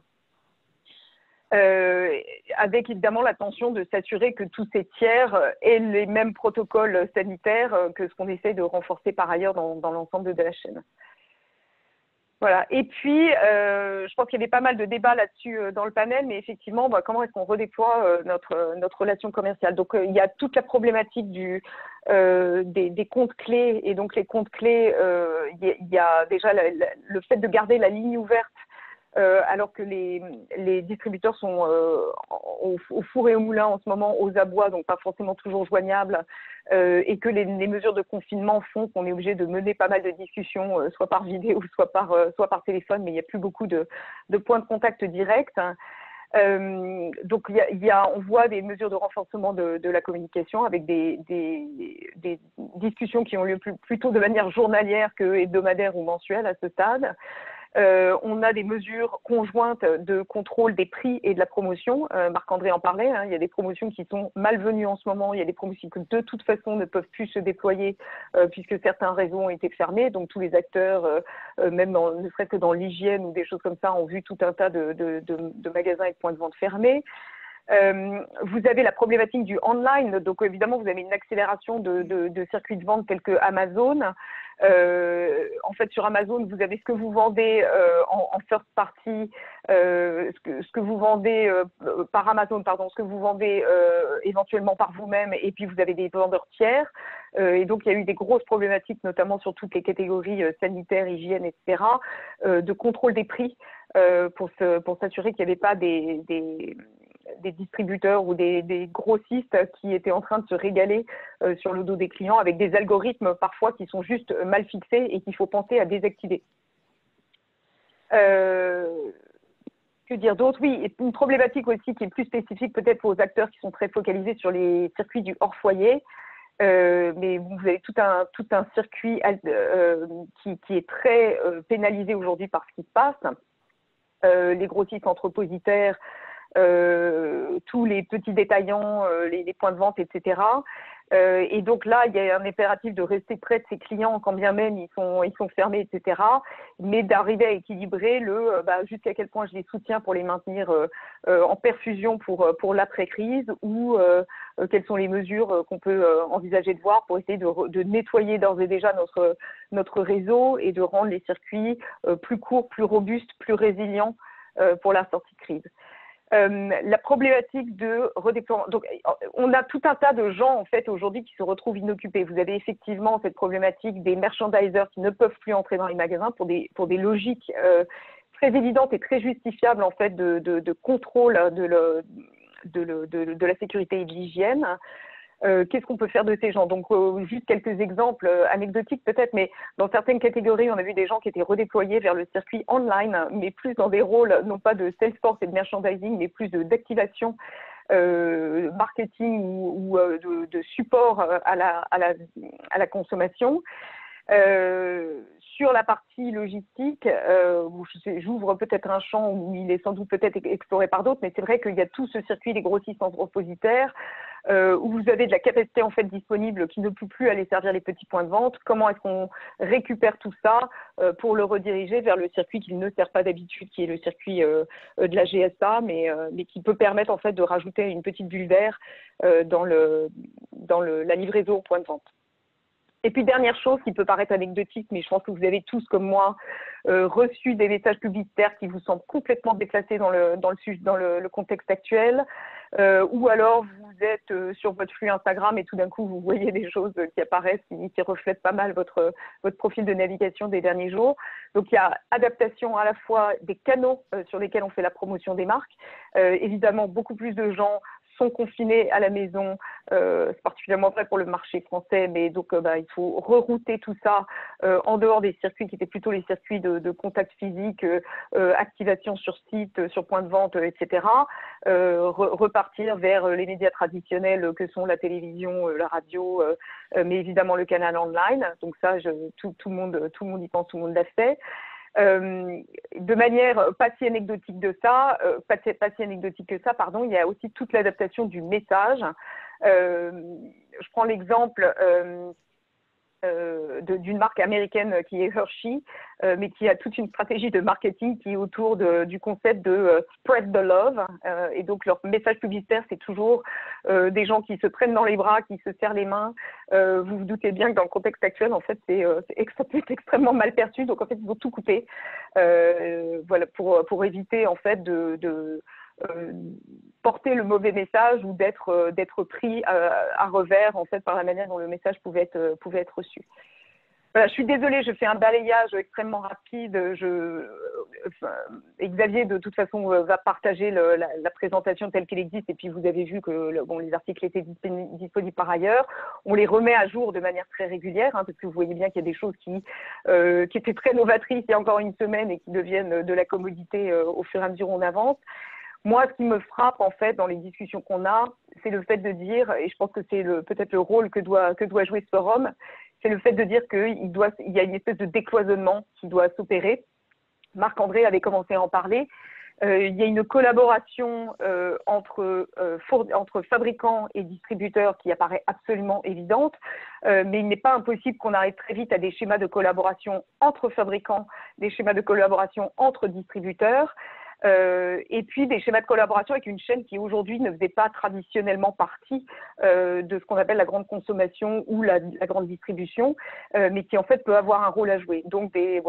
Avec évidemment l'attention de s'assurer que tous ces tiers aient les mêmes protocoles sanitaires que ce qu'on essaie de renforcer par ailleurs dans l'ensemble de la chaîne. Voilà. Et puis, je pense qu'il y avait pas mal de débats là-dessus dans le panel, mais effectivement, comment est-ce qu'on redéploie notre relation commerciale? Donc, il y a toute la problématique des comptes clés. Et donc, les comptes clés, il y a déjà le fait de garder la ligne ouverte alors que les distributeurs sont au four et au moulin en ce moment, aux abois, donc pas forcément toujours joignables, et que les mesures de confinement font qu'on est obligé de mener pas mal de discussions, soit par vidéo, soit par téléphone, mais il n'y a plus beaucoup de points de contact directs. Donc, on voit des mesures de renforcement de la communication avec des discussions qui ont lieu plutôt de manière journalière que hebdomadaire ou mensuelle à ce stade. On a des mesures conjointes de contrôle des prix et de la promotion. Marc-André en parlait, il y a des promotions qui sont malvenues en ce moment, il y a des promotions qui de toute façon ne peuvent plus se déployer puisque certains réseaux ont été fermés. Donc tous les acteurs, même ne serait-ce que dans l'hygiène ou des choses comme ça, ont vu tout un tas de magasins et de points de vente fermés. Vous avez la problématique du online, donc évidemment vous avez une accélération de circuits de vente tels que Amazon. En fait, sur Amazon, vous avez ce que vous vendez en first party, ce que vous vendez par Amazon, pardon, ce que vous vendez éventuellement par vous-même, et puis vous avez des vendeurs tiers. Et donc, il y a eu des grosses problématiques, notamment sur toutes les catégories sanitaires, hygiène, etc., de contrôle des prix pour s'assurer qu'il n'y avait pas des distributeurs ou des grossistes qui étaient en train de se régaler sur le dos des clients avec des algorithmes parfois qui sont juste mal fixés et qu'il faut penser à désactiver. Que dire d'autre? Oui, une problématique aussi qui est plus spécifique peut-être aux acteurs qui sont très focalisés sur les circuits du hors-foyer. Mais vous avez tout un circuit qui est très pénalisé aujourd'hui par ce qui se passe. Les grossistes entrepositaires, tous les petits détaillants, les points de vente, etc. Et donc là, il y a un impératif de rester près de ses clients quand bien même ils sont fermés, etc. Mais d'arriver à équilibrer jusqu'à quel point je les soutiens pour les maintenir en perfusion pour l'après-crise ou quelles sont les mesures qu'on peut envisager de voir pour essayer de nettoyer d'ores et déjà notre réseau et de rendre les circuits plus courts, plus robustes, plus résilients pour la sortie de crise. La problématique de redéploiement. Donc, on a tout un tas de gens en fait aujourd'hui qui se retrouvent inoccupés. Vous avez effectivement cette problématique des merchandisers qui ne peuvent plus entrer dans les magasins pour des logiques très évidentes et très justifiables en fait de contrôle de la sécurité et de l'hygiène. Qu'est-ce qu'on peut faire de ces gens? Donc, juste quelques exemples anecdotiques peut-être, mais dans certaines catégories, on a vu des gens qui étaient redéployés vers le circuit online, mais plus dans des rôles, non pas de Salesforce et de merchandising, mais plus d'activation marketing ou de support à la consommation. Sur la partie logistique, j'ouvre peut-être un champ où il est sans doute peut-être exploré par d'autres, mais c'est vrai qu'il y a tout ce circuit des grossistes anthropositaires où vous avez de la capacité en fait disponible qui ne peut plus aller servir les petits points de vente. Comment est-ce qu'on récupère tout ça pour le rediriger vers le circuit qui ne sert pas d'habitude, qui est le circuit de la GSA, mais qui peut permettre en fait de rajouter une petite bulle d'air dans la livraison au point de vente. Et puis, dernière chose qui peut paraître anecdotique, mais je pense que vous avez tous, comme moi, reçu des messages publicitaires qui vous semblent complètement déplacés dans le contexte actuel, ou alors vous êtes sur votre flux Instagram et tout d'un coup, vous voyez des choses qui apparaissent, qui reflètent pas mal votre profil de navigation des derniers jours. Donc, il y a adaptation à la fois des canaux sur lesquels on fait la promotion des marques. Évidemment, beaucoup plus de gens sont confinés à la maison, c'est particulièrement vrai pour le marché français, mais donc il faut rerouter tout ça en dehors des circuits qui étaient plutôt les circuits de contact physique, activation sur site, sur point de vente, etc. Repartir vers les médias traditionnels que sont la télévision, la radio, mais évidemment le canal online. Donc ça, tout le monde y pense, tout le monde l'a fait. De manière pas si anecdotique que ça, il y a aussi toute l'adaptation du message. Je prends l'exemple d'une marque américaine qui est Hershey, mais qui a toute une stratégie de marketing qui est autour du concept de spread the love. Et donc, leur message publicitaire, c'est toujours des gens qui se prennent dans les bras, qui se serrent les mains. Vous vous doutez bien que dans le contexte actuel, en fait, c'est extrêmement mal perçu. Donc, en fait, ils vont tout couper voilà, pour éviter, en fait, de porter le mauvais message ou d'être pris à revers en fait par la manière dont le message pouvait être reçu. Voilà, je suis désolée, je fais un balayage extrêmement rapide. Xavier de toute façon va partager la présentation telle qu'elle existe et puis vous avez vu que les articles étaient disponibles par ailleurs. On les remet à jour de manière très régulière parce que vous voyez bien qu'il y a des choses qui étaient très novatrices il y a encore une semaine et qui deviennent de la commodité au fur et à mesure où on avance. Moi, ce qui me frappe, en fait, dans les discussions qu'on a, c'est le fait de dire, et je pense que c'est peut-être le rôle que doit jouer ce forum, c'est le fait de dire qu'il y a une espèce de décloisonnement qui doit s'opérer. Marc-André avait commencé à en parler. Il y a une collaboration entre fabricants et distributeurs qui apparaît absolument évidente, mais il n'est pas impossible qu'on arrive très vite à des schémas de collaboration entre fabricants, des schémas de collaboration entre distributeurs, et puis des schémas de collaboration avec une chaîne qui aujourd'hui ne faisait pas traditionnellement partie de ce qu'on appelle la grande consommation ou la grande distribution, mais qui en fait peut avoir un rôle à jouer. Donc des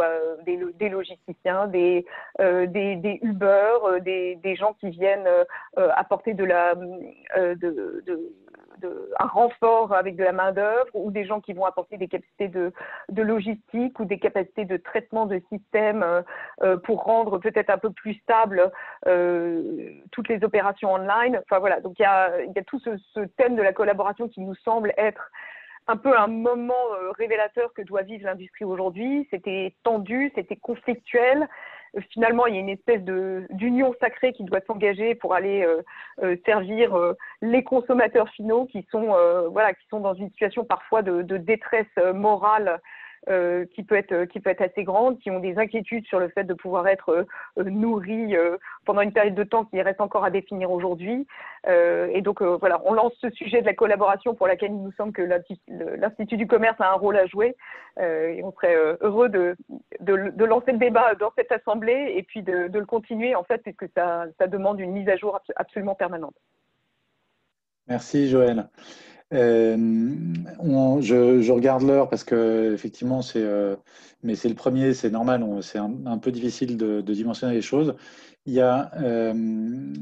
logisticiens, des Uber, des gens qui viennent apporter un renfort avec de la main-d'œuvre, ou des gens qui vont apporter des capacités de logistique ou des capacités de traitement de système pour rendre peut-être un peu plus stable toutes les opérations online. Enfin voilà, donc il y a tout ce thème de la collaboration qui nous semble être un peu un moment révélateur que doit vivre l'industrie aujourd'hui. C'était tendu, c'était conflictuel. Finalement, il y a une espèce d'union sacrée qui doit s'engager pour aller servir les consommateurs finaux qui sont dans une situation parfois de détresse morale qui peut être assez grande, qui ont des inquiétudes sur le fait de pouvoir être nourris pendant une période de temps qui reste encore à définir aujourd'hui. Et donc, voilà, on lance ce sujet de la collaboration pour laquelle il nous semble que l'Institut du commerce a un rôle à jouer. Et on serait heureux de lancer le débat dans cette assemblée et puis de le continuer, en fait, puisque ça demande une mise à jour absolument permanente. Merci, Joëlle. Je regarde l'heure parce que effectivement mais c'est le premier, c'est normal, c'est un peu difficile de dimensionner les choses. Il y a,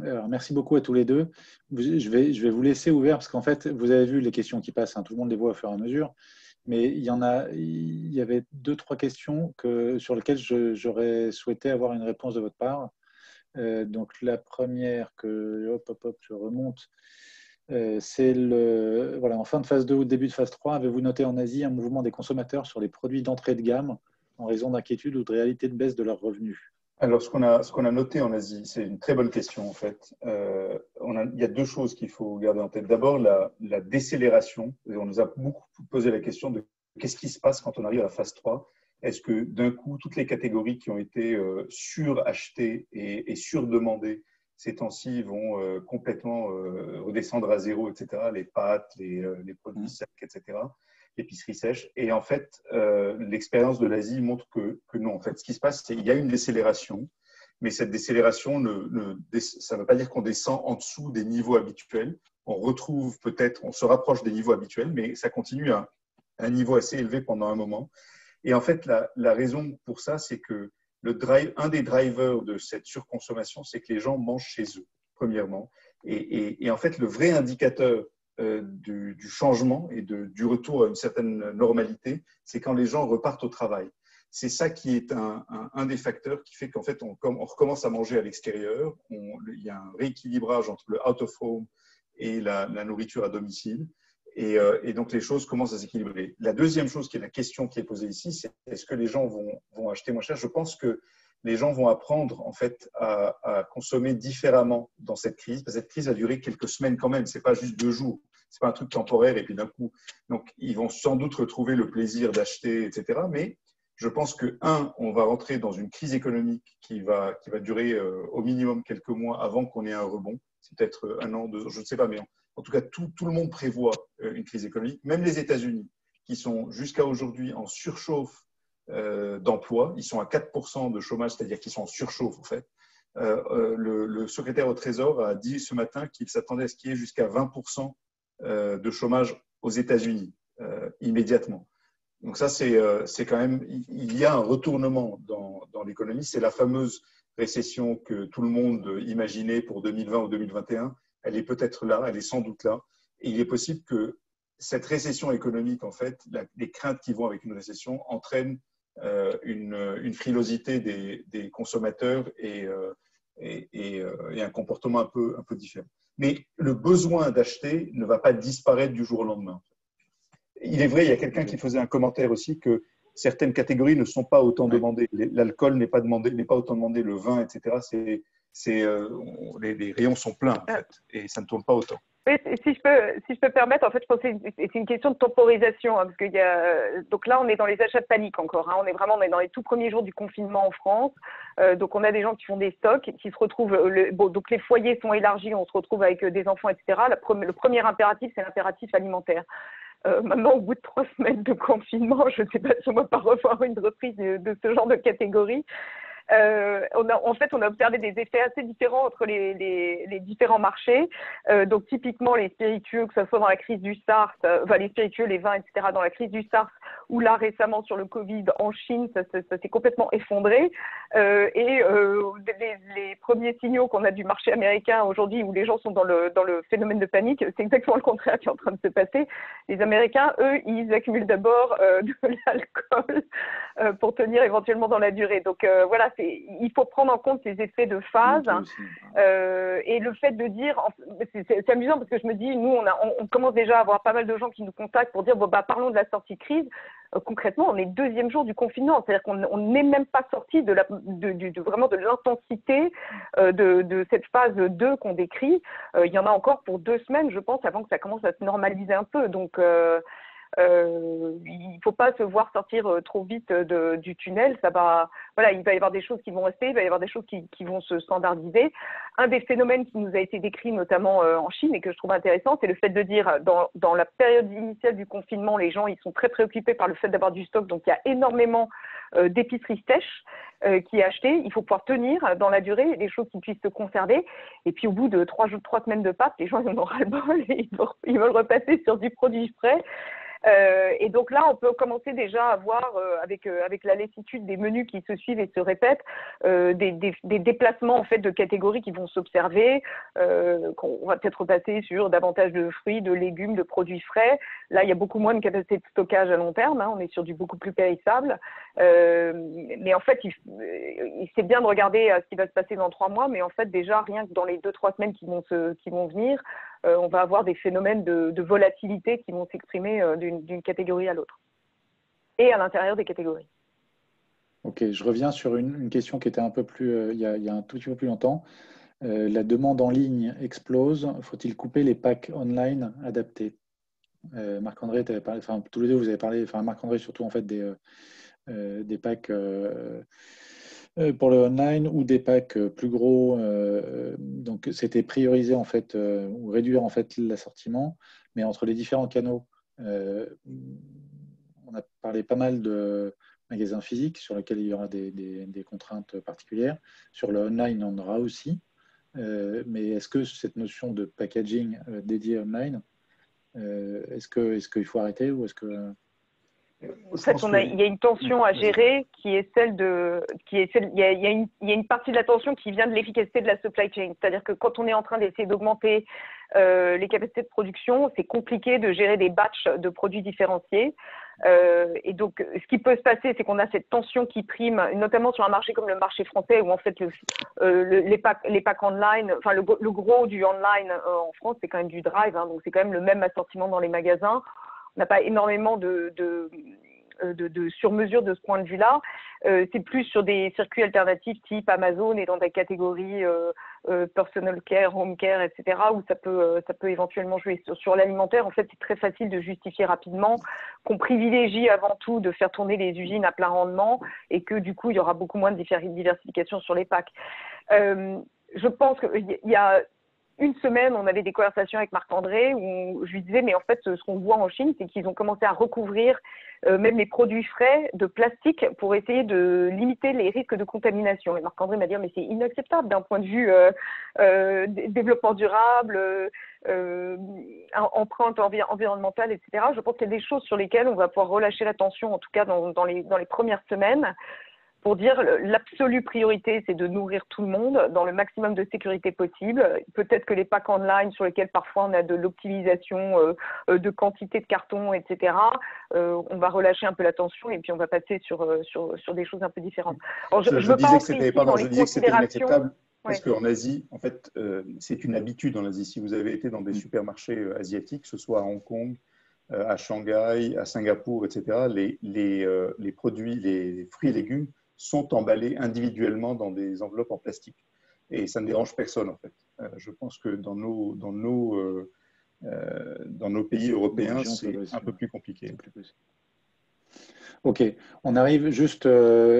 alors merci beaucoup à tous les deux. Je vais vous laisser ouvert parce qu'en fait, vous avez vu les questions qui passent, hein, tout le monde les voit au fur et à mesure. Mais il y avait 2-3 questions sur lesquelles j'aurais souhaité avoir une réponse de votre part. Donc la première je remonte, c'est voilà, en fin de phase 2 ou début de phase 3, avez-vous noté en Asie un mouvement des consommateurs sur les produits d'entrée de gamme en raison d'inquiétude ou de réalité de baisse de leurs revenus? Alors, ce qu'on a noté en Asie, c'est une très bonne question en fait. Il y a deux choses qu'il faut garder en tête. D'abord, la décélération. Et on nous a beaucoup posé la question de qu'est-ce qui se passe quand on arrive à la phase 3. Est-ce que d'un coup, toutes les catégories qui ont été surachetées et surdemandées ces temps-ci vont complètement redescendre à zéro, etc. Les pâtes, les produits secs, etc. L'épicerie sèche. Et en fait, l'expérience de l'Asie montre que non. En fait, ce qui se passe, c'est qu'il y a une décélération, mais cette décélération, ça ne veut pas dire qu'on descend en dessous des niveaux habituels. On retrouve peut-être, on se rapproche des niveaux habituels, mais ça continue à un niveau assez élevé pendant un moment. Et en fait, la raison pour ça, c'est que un des drivers de cette surconsommation, c'est que les gens mangent chez eux, premièrement. Et en fait, le vrai indicateur du changement et du retour à une certaine normalité, c'est quand les gens repartent au travail. C'est ça qui est un des facteurs qui fait qu'en fait, on recommence à manger à l'extérieur. Il y a un rééquilibrage entre le out of home et la nourriture à domicile. Et donc, les choses commencent à s'équilibrer. La deuxième chose qui est la question qui est posée ici, c'est est-ce que les gens vont acheter moins cher? Je pense que les gens vont apprendre en fait à consommer différemment dans cette crise. Cette crise a duré quelques semaines quand même. C'est pas juste 2 jours. C'est pas un truc temporaire et puis d'un coup. Donc, ils vont sans doute retrouver le plaisir d'acheter, etc. Mais je pense que on va rentrer dans une crise économique qui va durer au minimum quelques mois avant qu'on ait un rebond. C'est peut-être 1 an, 2 ans, je ne sais pas, mais en tout cas, tout le monde prévoit une crise économique, même les États-Unis, qui sont jusqu'à aujourd'hui en surchauffe d'emploi. Ils sont à 4% de chômage, c'est-à-dire qu'ils sont en surchauffe, en fait. Le secrétaire au Trésor a dit ce matin qu'il s'attendait à ce qu'il y ait jusqu'à 20% de chômage aux États-Unis, immédiatement. Donc ça, c'est quand même… Il y a un retournement dans l'économie. C'est la fameuse récession que tout le monde imaginait pour 2020 ou 2021. Elle est peut-être là, elle est sans doute là. Et il est possible que cette récession économique, en fait, les craintes qui vont avec une récession entraînent une frilosité des consommateurs et un comportement un peu différent. Mais le besoin d'acheter ne va pas disparaître du jour au lendemain. Il est vrai, il y a quelqu'un qui faisait un commentaire aussi que certaines catégories ne sont pas autant demandées. L'alcool n'est pas autant demandé, le vin, etc. Les rayons sont pleins, en fait, et ça ne tourne pas autant. Oui, si je peux permettre, en fait, je pense que c'est une question de temporisation, hein, parce qu'il y a, donc là, on est dans les achats de panique encore, hein, on est dans les tout premiers jours du confinement en France, donc on a des gens qui font des stocks, qui se retrouvent, donc les foyers sont élargis, on se retrouve avec des enfants, etc. Le premier impératif, c'est l'impératif alimentaire. Maintenant, au bout de 3 semaines de confinement, je ne sais pas si on va pas revoir une reprise de ce genre de catégorie. On a observé des effets assez différents entre les différents marchés. Donc, typiquement, les spiritueux, que ce soit dans la crise du SARS, les spiritueux, les vins, etc., dans la crise du SARS, ou là, récemment, sur le Covid, en Chine, ça s'est complètement effondré. Les premiers signaux qu'on a du marché américain aujourd'hui, où les gens sont dans le phénomène de panique, c'est exactement le contraire qui est en train de se passer. Les Américains, eux, ils accumulent d'abord de l'alcool pour tenir éventuellement dans la durée. Donc, voilà, il faut prendre en compte ces effets de phase et le fait de dire, c'est amusant parce que je me dis, nous on commence déjà à avoir pas mal de gens qui nous contactent pour dire parlons de la sortie de crise. Concrètement, on est 2e jour du confinement, c'est-à-dire qu'on n'est même pas sorti vraiment de l'intensité de cette phase 2 qu'on décrit. Il y en a encore pour 2 semaines, je pense, avant que ça commence à se normaliser un peu. Donc il ne faut pas se voir sortir trop vite du tunnel. Il va y avoir des choses qui vont rester, il va y avoir des choses qui vont se standardiser. Un des phénomènes qui nous a été décrit notamment en Chine et que je trouve intéressant, c'est le fait de dire dans la période initiale du confinement, les gens ils sont très préoccupés par le fait d'avoir du stock. Donc il y a énormément d'épiceries sèches qui est acheté. Il faut pouvoir tenir dans la durée des choses qui puissent se conserver. Et puis au bout de 3 semaines de pâtes, les gens ils en ont ras-le-bol et ils veulent repasser sur du produit frais. Et donc là, on peut commencer déjà à voir, avec la lassitude des menus qui se suivent et se répètent, des déplacements en fait, de catégories qui vont s'observer. On va peut-être passer sur davantage de fruits, de légumes, de produits frais. Là, il y a beaucoup moins de capacité de stockage à long terme. On est sur du beaucoup plus périssable. Mais en fait, c'est bien de regarder ce qui va se passer dans 3 mois. Mais en fait, déjà, rien que dans les 2-3 semaines qui vont venir, on va avoir des phénomènes de volatilité qui vont s'exprimer d'une catégorie à l'autre et à l'intérieur des catégories. Ok, je reviens sur une question qui était un peu plus, il y a un tout petit peu plus longtemps. La demande en ligne explose. Faut-il couper les packs online adaptés? Marc-André, enfin, tous les deux, vous avez parlé, enfin Marc-André surtout en fait des packs pour le online ou des packs plus gros. Donc c'était prioriser en fait ou réduire en fait l'assortiment, mais entre les différents canaux, on a parlé pas mal de magasins physiques sur lesquels il y aura des contraintes particulières. Sur le online, on en aura aussi. Mais est-ce que cette notion de packaging dédié online, est-ce qu'il faut arrêter ou est-ce que... En fait, il y a une tension à gérer qui est celle de, il y a une partie de la tension qui vient de l'efficacité de la supply chain. C'est-à-dire que quand on est en train d'essayer d'augmenter les capacités de production, c'est compliqué de gérer des batchs de produits différenciés. Et donc, ce qui peut se passer, c'est qu'on a cette tension qui prime, notamment sur un marché comme le marché français, où en fait les packs online, enfin le gros du online en France, c'est quand même du drive, donc c'est quand même le même assortiment dans les magasins. On n'a pas énormément de sur-mesure de ce point de vue-là. C'est plus sur des circuits alternatifs type Amazon et dans des catégories personal care, home care, etc., où ça peut éventuellement jouer. Sur l'alimentaire, en fait, c'est très facile de justifier rapidement qu'on privilégie avant tout de faire tourner les usines à plein rendement et que du coup, il y aura beaucoup moins de diversification sur les packs. Je pense qu'il y a une semaine, on avait des conversations avec Marc-André où je lui disais, mais en fait, ce qu'on voit en Chine, c'est qu'ils ont commencé à recouvrir même les produits frais de plastique pour essayer de limiter les risques de contamination. Et Marc-André m'a dit, mais c'est inacceptable d'un point de vue développement durable, empreinte environnementale, etc. Je pense qu'il y a des choses sur lesquelles on va pouvoir relâcher l'attention, en tout cas dans les premières semaines, pour dire l'absolue priorité, c'est de nourrir tout le monde dans le maximum de sécurité possible. Peut-être que les packs online sur lesquels parfois on a de l'optimisation de quantité de carton, etc., on va relâcher un peu l'attention et puis on va passer sur des choses un peu différentes. Alors, je disais que c'était inacceptable parce qu'en Asie, en fait, c'est une habitude en Asie. Si vous avez été dans des supermarchés asiatiques, que ce soit à Hong Kong, à Shanghai, à Singapour, etc., les produits, les fruits et légumes sont emballés individuellement dans des enveloppes en plastique. Et ça ne dérange personne, en fait. Je pense que dans nos pays européens, c'est un peu plus compliqué. Ok, on arrive juste,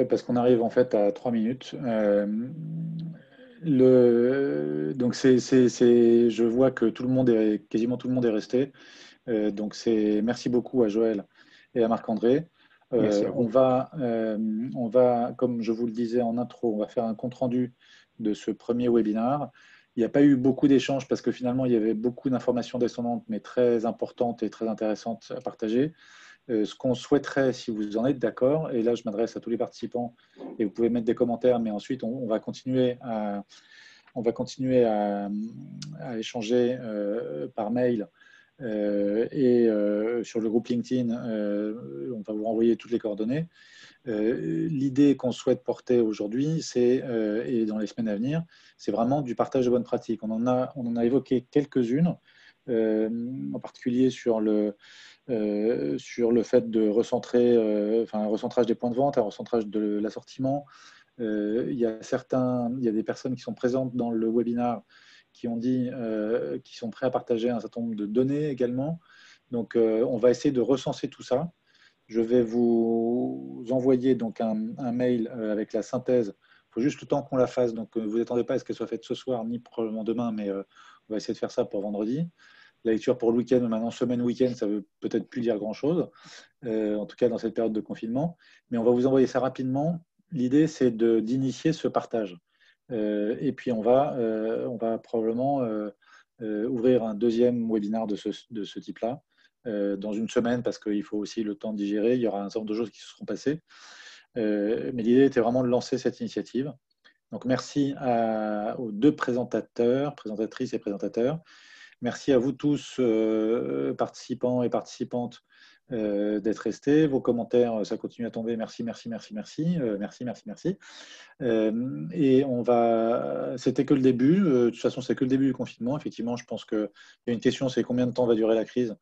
parce qu'on arrive en fait à 3 minutes. Donc, je vois que quasiment tout le monde est resté. Donc, merci beaucoup à Joël et à Marc-André. On va, comme je vous le disais en intro, on va faire un compte-rendu de ce premier webinaire. Il n'y a pas eu beaucoup d'échanges parce que finalement, il y avait beaucoup d'informations descendantes, mais très importantes et très intéressantes à partager. Ce qu'on souhaiterait, si vous en êtes d'accord, et là, je m'adresse à tous les participants, et vous pouvez mettre des commentaires, mais ensuite, on va continuer à échanger par mail et sur le groupe LinkedIn, on va vous renvoyer toutes les coordonnées. L'idée qu'on souhaite porter aujourd'hui, et dans les semaines à venir, c'est vraiment du partage de bonnes pratiques. On en a évoqué quelques-unes, en particulier sur le fait de recentrer, un recentrage des points de vente, un recentrage de l'assortiment. Il y a des personnes qui sont présentes dans le webinaire qui ont dit qu'ils sont prêts à partager un certain nombre de données également. Donc, on va essayer de recenser tout ça. Je vais vous envoyer donc un mail avec la synthèse. Il faut juste le temps qu'on la fasse. Donc, vous n'attendez pas à ce qu'elle soit faite ce soir, ni probablement demain, mais on va essayer de faire ça pour vendredi. La lecture pour le week-end, maintenant semaine week-end, ça ne veut peut-être plus dire grand-chose, en tout cas dans cette période de confinement. Mais on va vous envoyer ça rapidement. L'idée, c'est d'initier ce partage. Et puis, on va probablement ouvrir un deuxième webinaire de ce type-là dans une semaine parce qu'il faut aussi le temps de digérer. Il y aura un certain nombre de choses qui se seront passées. Mais l'idée était vraiment de lancer cette initiative. Donc, merci aux deux présentatrices et présentateurs. Merci à vous tous, participants et participantes, d'être restés. Vos commentaires, ça continue à tomber. Merci, merci, merci, merci. Merci, merci, merci. Et c'était que le début. De toute façon, c'est que le début du confinement. Effectivement, je pense qu'il y a une question, c'est combien de temps va durer la crise?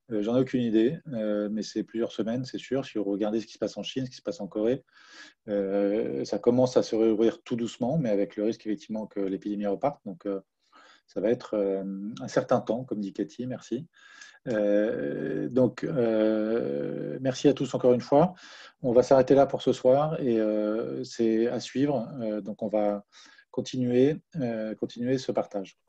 J'en ai aucune idée, mais c'est plusieurs semaines, c'est sûr. Si vous regardez ce qui se passe en Chine, ce qui se passe en Corée, ça commence à se réouvrir tout doucement, mais avec le risque effectivement que l'épidémie reparte. Donc, ça va être un certain temps, comme dit Cathy. Merci. Merci à tous encore une fois. On va s'arrêter là pour ce soir et c'est à suivre. Donc, on va continuer ce partage.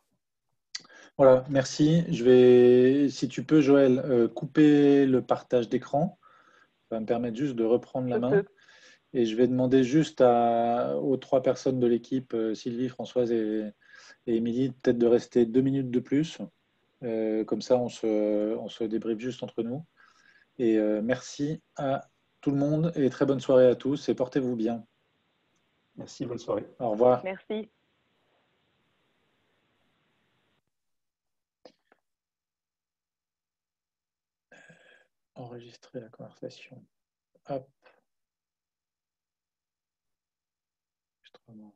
Voilà, merci. Je vais, si tu peux, Joël, couper le partage d'écran. Ça va me permettre juste de reprendre la main. Et je vais demander juste aux 3 personnes de l'équipe, Sylvie, Françoise et Émilie, peut-être de rester 2 minutes de plus. Comme ça, on se débriefe juste entre nous. Et merci à tout le monde et très bonne soirée à tous et portez-vous bien. Merci, bonne soirée. Au revoir. Merci. Enregistrer la conversation. Hop. Enregistrement.